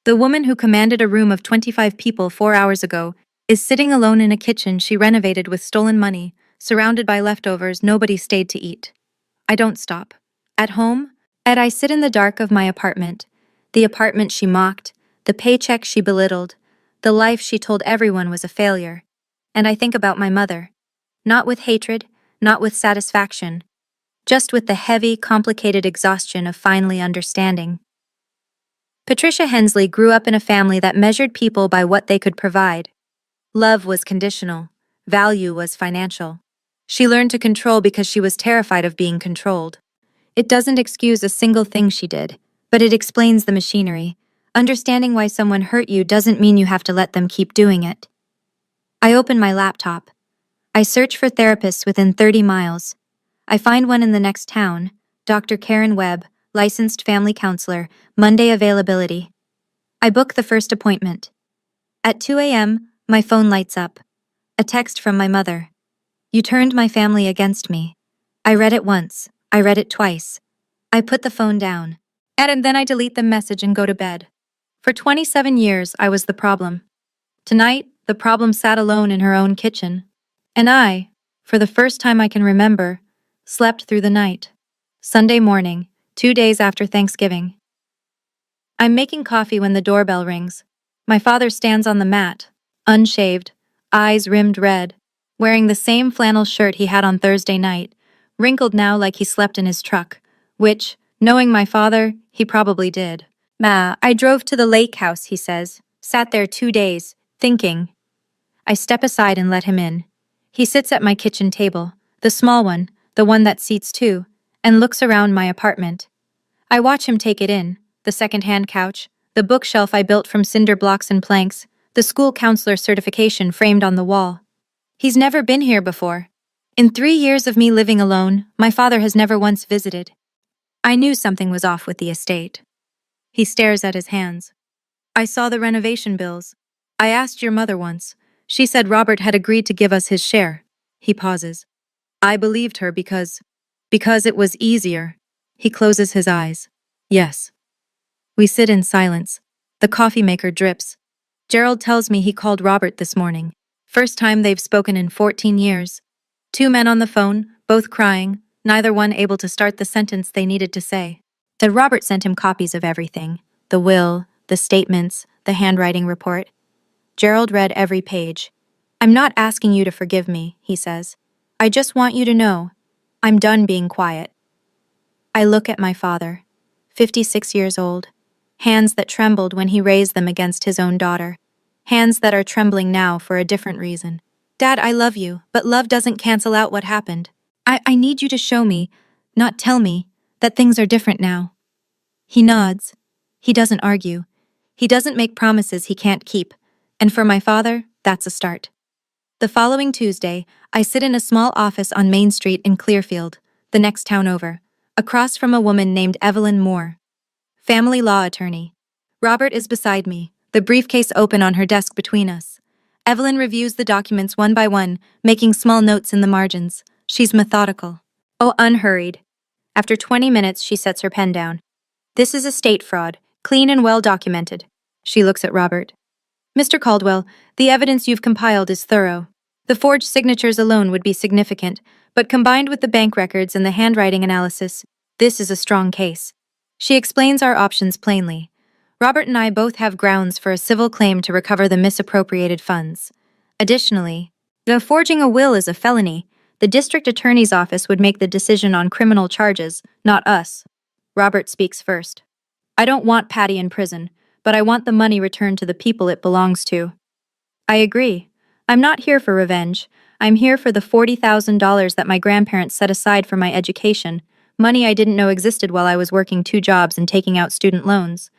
The woman who commanded a room of 25 people 4 hours ago is sitting alone in a kitchen she renovated with stolen money, surrounded by leftovers nobody stayed to eat. I don't stop. At home, I sit in the dark of my apartment. The apartment she mocked, the paycheck she belittled, the life she told everyone was a failure. And I think about my mother. Not with hatred, not with satisfaction, just with the heavy, complicated exhaustion of finally understanding. Patricia Hensley grew up in a family that measured people by what they could provide. Love was conditional, value was financial. She learned to control because she was terrified of being controlled. It doesn't excuse a single thing she did, but it explains the machinery. Understanding why someone hurt you doesn't mean you have to let them keep doing it. I open my laptop. I search for therapists within 30 miles. I find one in the next town, Dr. Karen Webb, licensed family counselor, Monday availability. I book the first appointment. At 2 a.m., my phone lights up. A text from my mother. You turned my family against me. I read it once. I read it twice. I put the phone down. And then I delete the message and go to bed. For 27 years, I was the problem. Tonight, the problem sat alone in her own kitchen. And I, for the first time I can remember, slept through the night. Sunday morning, 2 days after Thanksgiving. I'm making coffee when the doorbell rings. My father stands on the mat, unshaved, eyes rimmed red, wearing the same flannel shirt he had on Thursday night, wrinkled now like he slept in his truck, which, knowing my father, he probably did. I drove to the lake house, he says, sat there 2 days, thinking. I step aside and let him in. He sits at my kitchen table, the small one, the one that seats two, and looks around my apartment. I watch him take it in, the second-hand couch, the bookshelf I built from cinder blocks and planks, the school counselor certification framed on the wall. He's never been here before. In 3 years of me living alone, my father has never once visited. I knew something was off with the estate. He stares at his hands. I saw the renovation bills. I asked your mother once. She said Robert had agreed to give us his share. He pauses. I believed her because it was easier. He closes his eyes. Yes. We sit in silence. The coffee maker drips. Gerald tells me he called Robert this morning. First time they've spoken in 14 years. 2 men on the phone, both crying, neither one able to start the sentence they needed to say. That Robert sent him copies of everything. The will, the statements, the handwriting report. Gerald read every page. I'm not asking you to forgive me, he says. I just want you to know. I'm done being quiet. I look at my father, 56 years old. Hands that trembled when he raised them against his own daughter. Hands that are trembling now for a different reason. Dad, I love you, but love doesn't cancel out what happened. I need you to show me, not tell me, that things are different now. He nods. He doesn't argue. He doesn't make promises he can't keep. And for my father, that's a start. The following Tuesday, I sit in a small office on Main Street in Clearfield, the next town over, across from a woman named Evelyn Moore. Family law attorney. Robert is beside me, the briefcase open on her desk between us. Evelyn reviews the documents one by one, making small notes in the margins. She's methodical. Oh, unhurried. After 20 minutes, she sets her pen down. This is estate fraud, clean and well documented. She looks at Robert. Mr. Caldwell, the evidence you've compiled is thorough. The forged signatures alone would be significant, but combined with the bank records and the handwriting analysis, this is a strong case. She explains our options plainly. Robert and I both have grounds for a civil claim to recover the misappropriated funds. Additionally, though forging a will is a felony, the district attorney's office would make the decision on criminal charges, not us. Robert speaks first. I don't want Patty in prison, but I want the money returned to the people it belongs to. I agree. I'm not here for revenge. I'm here for the $40,000 that my grandparents set aside for my education, money I didn't know existed while I was working 2 jobs and taking out student loans.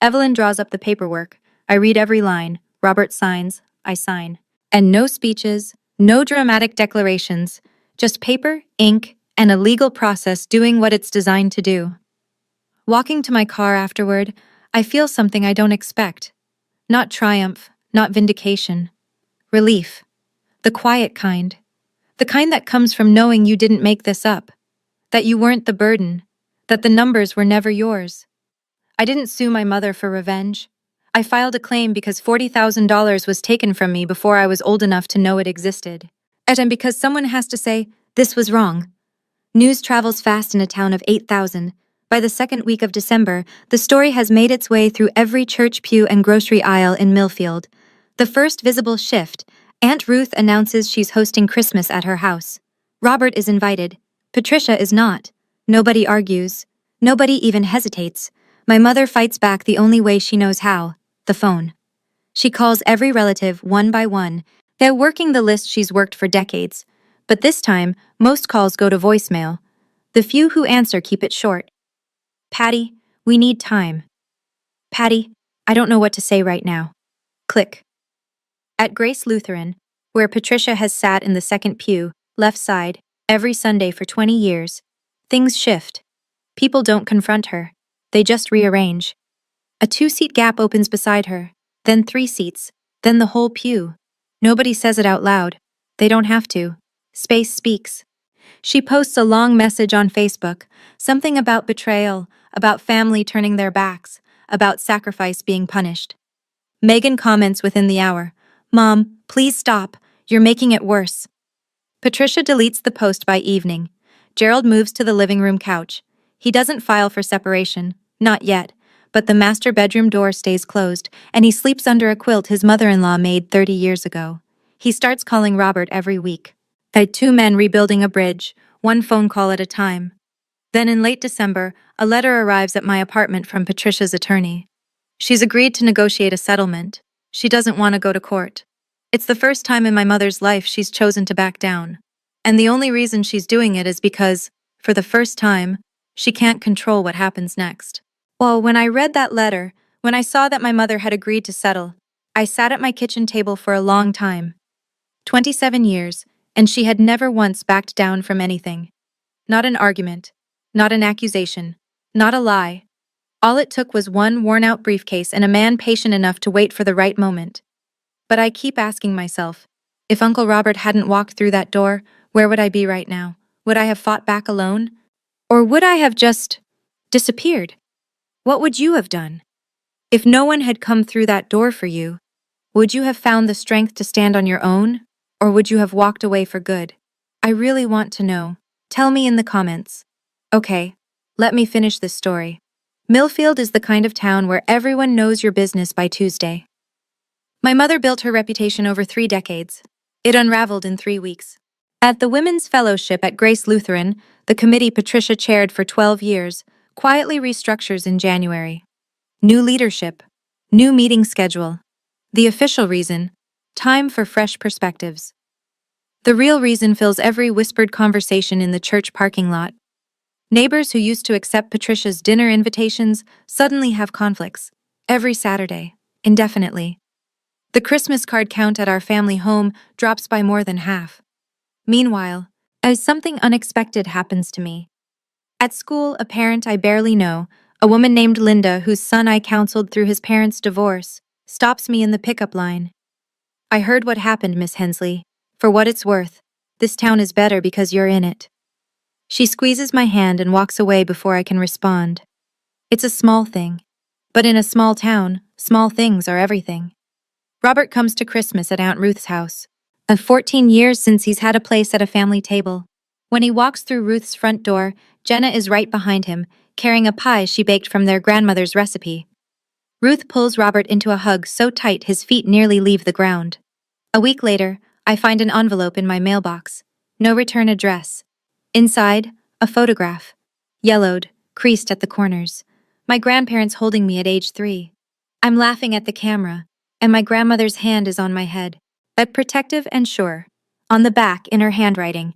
Evelyn draws up the paperwork. I read every line. Robert signs. I sign. And no speeches, no dramatic declarations, just paper, ink, and a legal process doing what it's designed to do. Walking to my car afterward, I feel something I don't expect. Not triumph, not vindication. Relief. The quiet kind. The kind that comes from knowing you didn't make this up. That you weren't the burden. That the numbers were never yours. I didn't sue my mother for revenge. I filed a claim because $40,000 was taken from me before I was old enough to know it existed. And because someone has to say, this was wrong. News travels fast in a town of 8,000. By the second week of December, the story has made its way through every church pew and grocery aisle in Millfield. The first visible shift, Aunt Ruth announces she's hosting Christmas at her house. Robert is invited. Patricia is not. Nobody argues. Nobody even hesitates. My mother fights back the only way she knows how, the phone. She calls every relative one by one. They're working the list she's worked for decades. But this time, most calls go to voicemail. The few who answer keep it short. Patty, we need time. Patty, I don't know what to say right now. Click. At Grace Lutheran, where Patricia has sat in the second pew, left side, every Sunday for 20 years, things shift. People don't confront her. They just rearrange. A 2-seat gap opens beside her, then 3 seats, then the whole pew. Nobody says it out loud. They don't have to. Space speaks. She posts a long message on Facebook, something about betrayal, about family turning their backs, about sacrifice being punished. Megan comments within the hour, "Mom, please stop. You're making it worse." Patricia deletes the post by evening. Gerald moves to the living room couch. He doesn't file for separation, not yet, but the master bedroom door stays closed, and he sleeps under a quilt his mother-in-law made 30 years ago. He starts calling Robert every week. Like 2 men rebuilding a bridge, 1 phone call at a time. Then in late December, a letter arrives at my apartment from Patricia's attorney. She's agreed to negotiate a settlement. She doesn't want to go to court. It's the first time in my mother's life she's chosen to back down. And the only reason she's doing it is because, for the first time, she can't control what happens next. Well, when I read that letter, when I saw that my mother had agreed to settle, I sat at my kitchen table for a long time. 27 years, and she had never once backed down from anything. Not an argument, not an accusation, not a lie. All it took was one worn-out briefcase and a man patient enough to wait for the right moment. But I keep asking myself, if Uncle Robert hadn't walked through that door, where would I be right now? Would I have fought back alone? Or would I have just disappeared? What would you have done? If no one had come through that door for you, would you have found the strength to stand on your own? Or would you have walked away for good? I really want to know. Tell me in the comments. Okay, let me finish this story. Millfield is the kind of town where everyone knows your business by Tuesday. My mother built her reputation over 3 decades. It unraveled in 3 weeks. At the Women's Fellowship at Grace Lutheran, the committee Patricia chaired for 12 years, quietly restructures in January. New leadership. New meeting schedule. The official reason: time for fresh perspectives. The real reason fills every whispered conversation in the church parking lot. Neighbors who used to accept Patricia's dinner invitations suddenly have conflicts. Every Saturday. Indefinitely. The Christmas card count at our family home drops by more than half. Meanwhile, as something unexpected happens to me. At school, a parent I barely know, a woman named Linda whose son I counseled through his parents' divorce, stops me in the pickup line. "I heard what happened, Miss Hensley. For what it's worth, this town is better because you're in it." She squeezes my hand and walks away before I can respond. It's a small thing. But in a small town, small things are everything. Robert comes to Christmas at Aunt Ruth's house. 14 years since he's had a place at a family table. When he walks through Ruth's front door, Jenna is right behind him, carrying a pie she baked from their grandmother's recipe. Ruth pulls Robert into a hug so tight his feet nearly leave the ground. A week later, I find an envelope in my mailbox. No return address. Inside, a photograph. Yellowed, creased at the corners. My grandparents holding me at age 3. I'm laughing at the camera, and my grandmother's hand is on my head. But protective and sure. On the back, in her handwriting,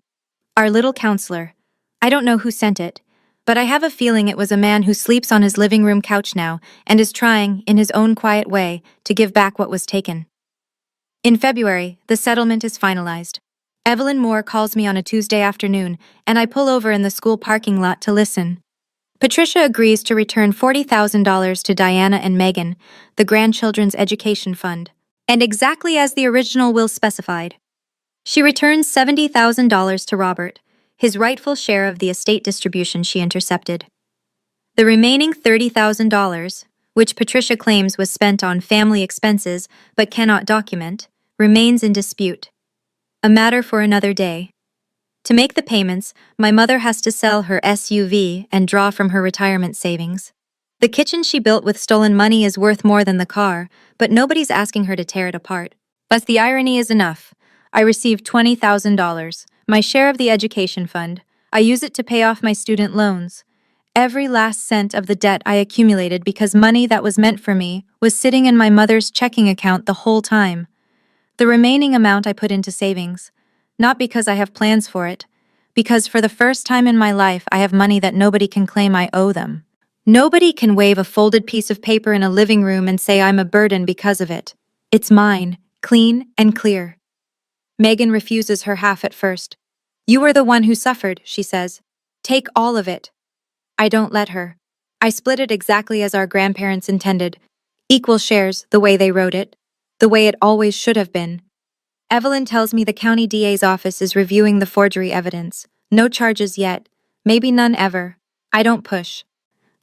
"Our little counselor." I don't know who sent it, but I have a feeling it was a man who sleeps on his living room couch now and is trying, in his own quiet way, to give back what was taken. In February, the settlement is finalized. Evelyn Moore calls me on a Tuesday afternoon, and I pull over in the school parking lot to listen. Patricia agrees to return $40,000 to Diana and Megan, the grandchildren's education fund, and exactly as the original will specified. She returns $70,000 to Robert, his rightful share of the estate distribution she intercepted. The remaining $30,000, which Patricia claims was spent on family expenses but cannot document, remains in dispute. A matter for another day. To make the payments, my mother has to sell her SUV and draw from her retirement savings. The kitchen she built with stolen money is worth more than the car, but nobody's asking her to tear it apart. But the irony is enough. I receive $20,000, my share of the education fund. I use it to pay off my student loans. Every last cent of the debt I accumulated because money that was meant for me was sitting in my mother's checking account the whole time. The remaining amount I put into savings, not because I have plans for it, because for the first time in my life I have money that nobody can claim I owe them. Nobody can wave a folded piece of paper in a living room and say I'm a burden because of it. It's mine, clean and clear. Megan refuses her half at first. You were the one who suffered, she says. Take all of it. I don't let her. I split it exactly as our grandparents intended. Equal shares, the way they wrote it. The way it always should have been. Evelyn tells me the county DA's office is reviewing the forgery evidence. No charges yet. Maybe none ever. I don't push.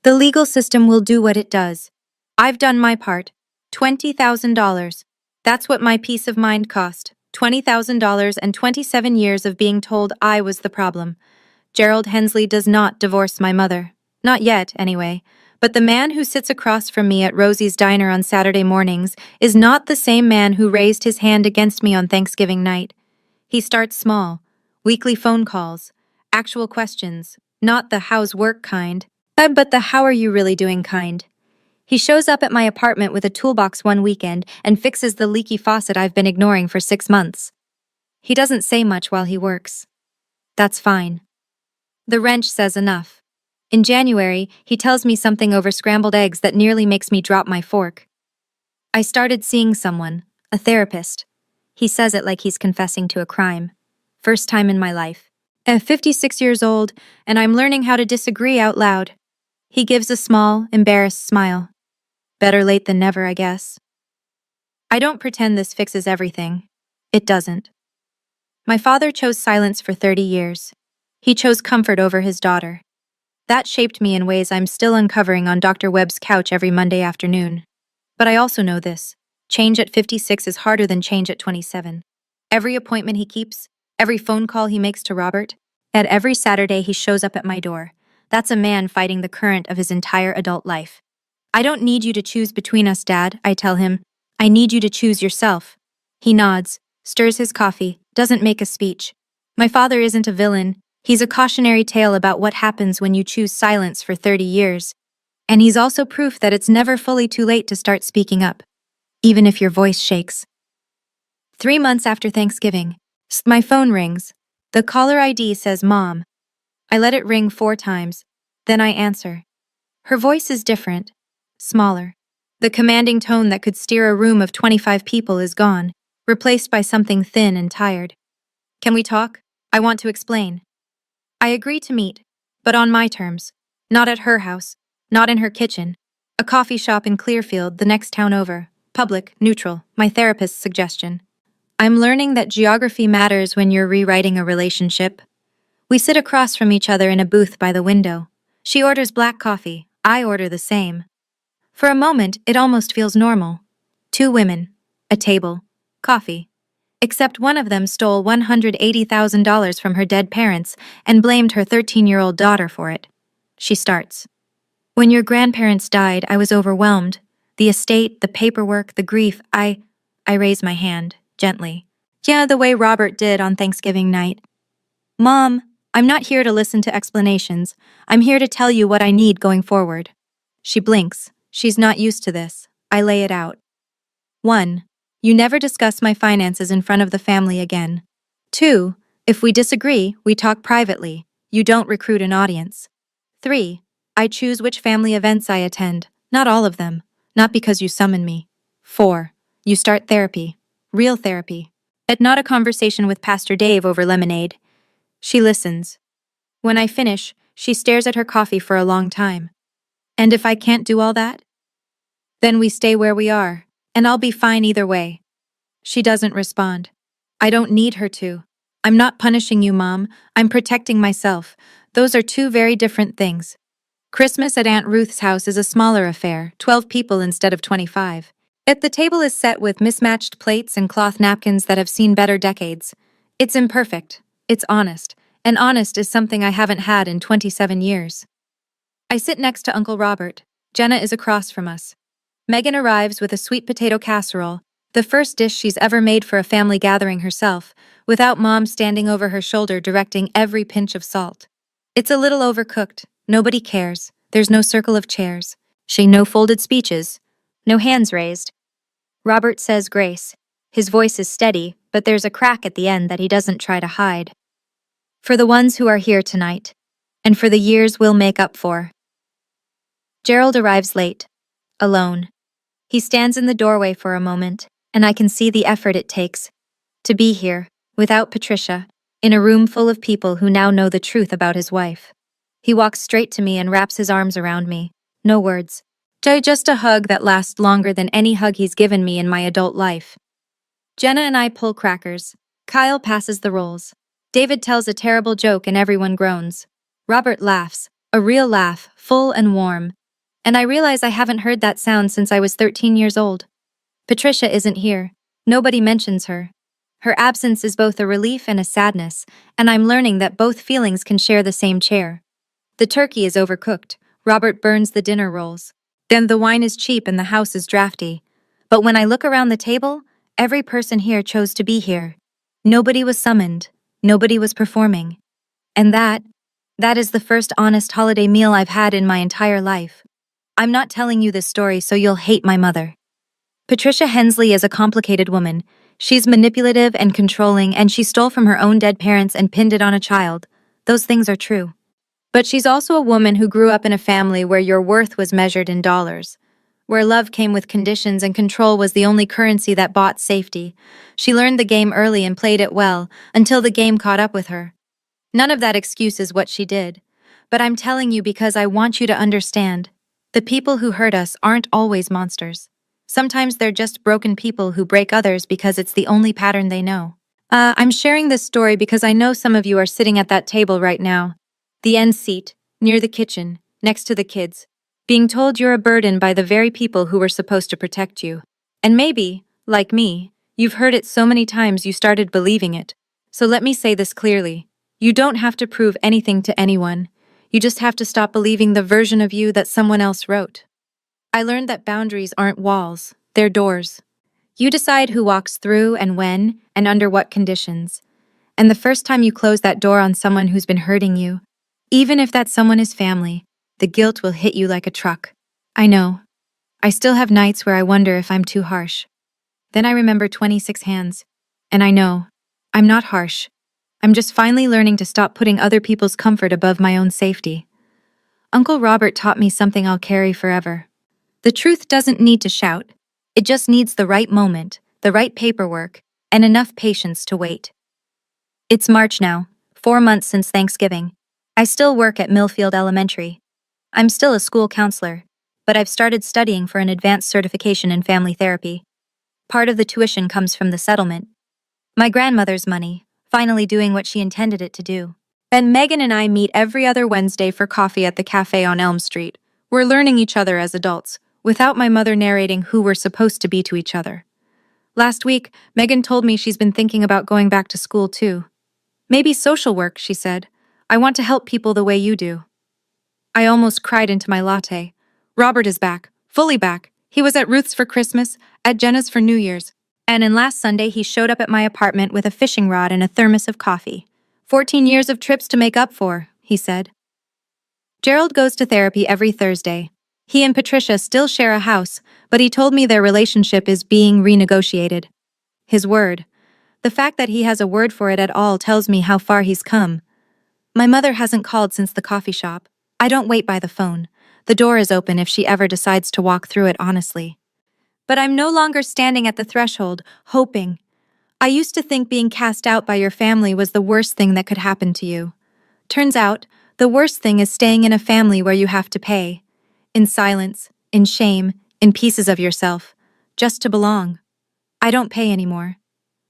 The legal system will do what it does. I've done my part. $20,000. That's what my peace of mind cost. $20,000 and 27 years of being told I was the problem. Gerald Hensley does not divorce my mother. Not yet, anyway. But the man who sits across from me at Rosie's Diner on Saturday mornings is not the same man who raised his hand against me on Thanksgiving night. He starts small. Weekly phone calls. Actual questions. Not the how's work kind, but the how are you really doing kind. He shows up at my apartment with a toolbox one weekend and fixes the leaky faucet I've been ignoring for 6 months. He doesn't say much while he works. That's fine. The wrench says enough. In January, he tells me something over scrambled eggs that nearly makes me drop my fork. I started seeing someone, a therapist. He says it like he's confessing to a crime. First time in my life. I'm 56 years old, and I'm learning how to disagree out loud. He gives a small, embarrassed smile. Better late than never, I guess. I don't pretend this fixes everything. It doesn't. My father chose silence for 30 years. He chose comfort over his daughter. That shaped me in ways I'm still uncovering on Dr. Webb's couch every Monday afternoon. But I also know this. Change at 56 is harder than change at 27. Every appointment he keeps, every phone call he makes to Robert, at every Saturday he shows up at my door. That's a man fighting the current of his entire adult life. I don't need you to choose between us, Dad, I tell him. I need you to choose yourself. He nods, stirs his coffee, doesn't make a speech. My father isn't a villain. He's a cautionary tale about what happens when you choose silence for 30 years. And he's also proof that it's never fully too late to start speaking up, even if your voice shakes. 3 months after Thanksgiving, my phone rings. The caller ID says Mom. I let it ring 4 times. Then I answer. Her voice is different. Smaller. The commanding tone that could steer a room of 25 people is gone, replaced by something thin and tired. Can we talk? I want to explain. I agree to meet, but on my terms. Not at her house, not in her kitchen. A coffee shop in Clearfield, the next town over. Public, neutral, my therapist's suggestion. I'm learning that geography matters when you're rewriting a relationship. We sit across from each other in a booth by the window. She orders black coffee, I order the same. For a moment, it almost feels normal. 2 women, a table, coffee. Except one of them stole $180,000 from her dead parents and blamed her 13-year-old daughter for it. She starts. When your grandparents died, I was overwhelmed. The estate, the paperwork, the grief, I raise my hand, gently. Yeah, the way Robert did on Thanksgiving night. Mom, I'm not here to listen to explanations. I'm here to tell you what I need going forward. She blinks. She's not used to this. I lay it out. 1. You never discuss my finances in front of the family again. 2. If we disagree, we talk privately. You don't recruit an audience. 3. I choose which family events I attend, not all of them, not because you summon me. 4. You start therapy. Real therapy. Not a conversation with Pastor Dave over lemonade. She listens. When I finish, she stares at her coffee for a long time. And if I can't do all that? Then we stay where we are, and I'll be fine either way. She doesn't respond. I don't need her to. I'm not punishing you, Mom. I'm protecting myself. Those are 2 very different things. Christmas at Aunt Ruth's house is a smaller affair, 12 people instead of 25. The table is set with mismatched plates and cloth napkins that have seen better decades. It's imperfect. It's honest. And honest is something I haven't had in 27 years. I sit next to Uncle Robert. Jenna is across from us. Megan arrives with a sweet potato casserole, The first dish she's ever made for a family gathering herself, without Mom standing over her shoulder directing every pinch of salt. It's a little overcooked. Nobody cares. There's no circle of chairs. No folded speeches. No hands raised. Robert says grace. His voice is steady, but there's a crack at the end that he doesn't try to hide. For the ones who are here tonight, and for the years we'll make up for. Gerald arrives late, alone. He stands in the doorway for a moment, and I can see the effort it takes to be here, without Patricia, in a room full of people who now know the truth about his wife. He walks straight to me and wraps his arms around me. No words. Just a hug that lasts longer than any hug he's given me in my adult life. Jenna and I pull crackers. Kyle passes the rolls. David tells a terrible joke and everyone groans. Robert laughs, a real laugh, full and warm. And I realize I haven't heard that sound since I was 13 years old. Patricia isn't here. Nobody mentions her. Her absence is both a relief and a sadness, and I'm learning that both feelings can share the same chair. The turkey is overcooked. Robert burns the dinner rolls. Then the wine is cheap and the house is drafty. But when I look around the table, every person here chose to be here. Nobody was summoned. Nobody was performing. And that is the first honest holiday meal I've had in my entire life. I'm not telling you this story so you'll hate my mother. Patricia Hensley is a complicated woman. She's manipulative and controlling, and she stole from her own dead parents and pinned it on a child. Those things are true. But she's also a woman who grew up in a family where your worth was measured in dollars, where love came with conditions and control was the only currency that bought safety. She learned the game early and played it well, until the game caught up with her. None of that excuses what she did. But I'm telling you because I want you to understand. The people who hurt us aren't always monsters. Sometimes they're just broken people who break others because it's the only pattern they know. I'm sharing this story because I know some of you are sitting at that table right now. The end seat, near the kitchen, next to the kids, being told you're a burden by the very people who were supposed to protect you. And maybe, like me, you've heard it so many times you started believing it. So let me say this clearly. You don't have to prove anything to anyone. You just have to stop believing the version of you that someone else wrote. I learned that boundaries aren't walls, they're doors. You decide who walks through and when and under what conditions. And the first time you close that door on someone who's been hurting you, even if that someone is family, the guilt will hit you like a truck. I know. I still have nights where I wonder if I'm too harsh. Then I remember 26 hands. And I know. I'm not harsh. I'm just finally learning to stop putting other people's comfort above my own safety. Uncle Robert taught me something I'll carry forever. The truth doesn't need to shout. It just needs the right moment, the right paperwork, and enough patience to wait. It's March now, 4 months since Thanksgiving. I still work at Millfield Elementary. I'm still a school counselor, but I've started studying for an advanced certification in family therapy. Part of the tuition comes from the settlement. My grandmother's money, finally doing what she intended it to do. And Megan and I meet every other Wednesday for coffee at the cafe on Elm Street. We're learning each other as adults, without my mother narrating who we're supposed to be to each other. Last week, Megan told me she's been thinking about going back to school too. Maybe social work, she said. I want to help people the way you do. I almost cried into my latte. Robert is back, fully back. He was at Ruth's for Christmas, at Jenna's for New Year's. And then last Sunday he showed up at my apartment with a fishing rod and a thermos of coffee. 14 years of trips to make up for, he said. Gerald goes to therapy every Thursday. He and Patricia still share a house, but he told me their relationship is being renegotiated. His word. The fact that he has a word for it at all tells me how far he's come. My mother hasn't called since the coffee shop. I don't wait by the phone. The door is open if she ever decides to walk through it honestly. But I'm no longer standing at the threshold, hoping. I used to think being cast out by your family was the worst thing that could happen to you. Turns out, the worst thing is staying in a family where you have to pay. In silence, in shame, in pieces of yourself, just to belong. I don't pay anymore.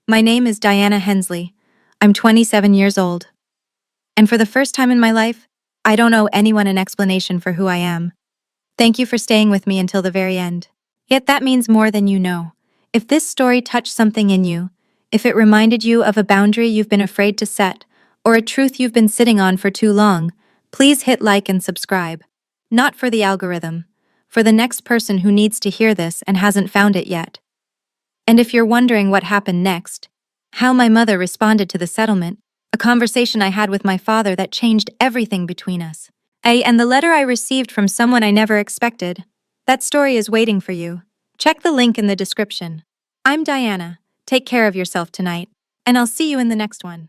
My name is Diana Hensley. I'm 27 years old. And for the first time in my life, I don't owe anyone an explanation for who I am. Thank you for staying with me until the very end. Yet that means more than you know. If this story touched something in you, if it reminded you of a boundary you've been afraid to set, or a truth you've been sitting on for too long, please hit like and subscribe. Not for the algorithm, for the next person who needs to hear this and hasn't found it yet. And if you're wondering what happened next, how my mother responded to the settlement, a conversation I had with my father that changed everything between us. And the letter I received from someone I never expected. That story is waiting for you. Check the link in the description. I'm Diana. Take care of yourself tonight, and I'll see you in the next one.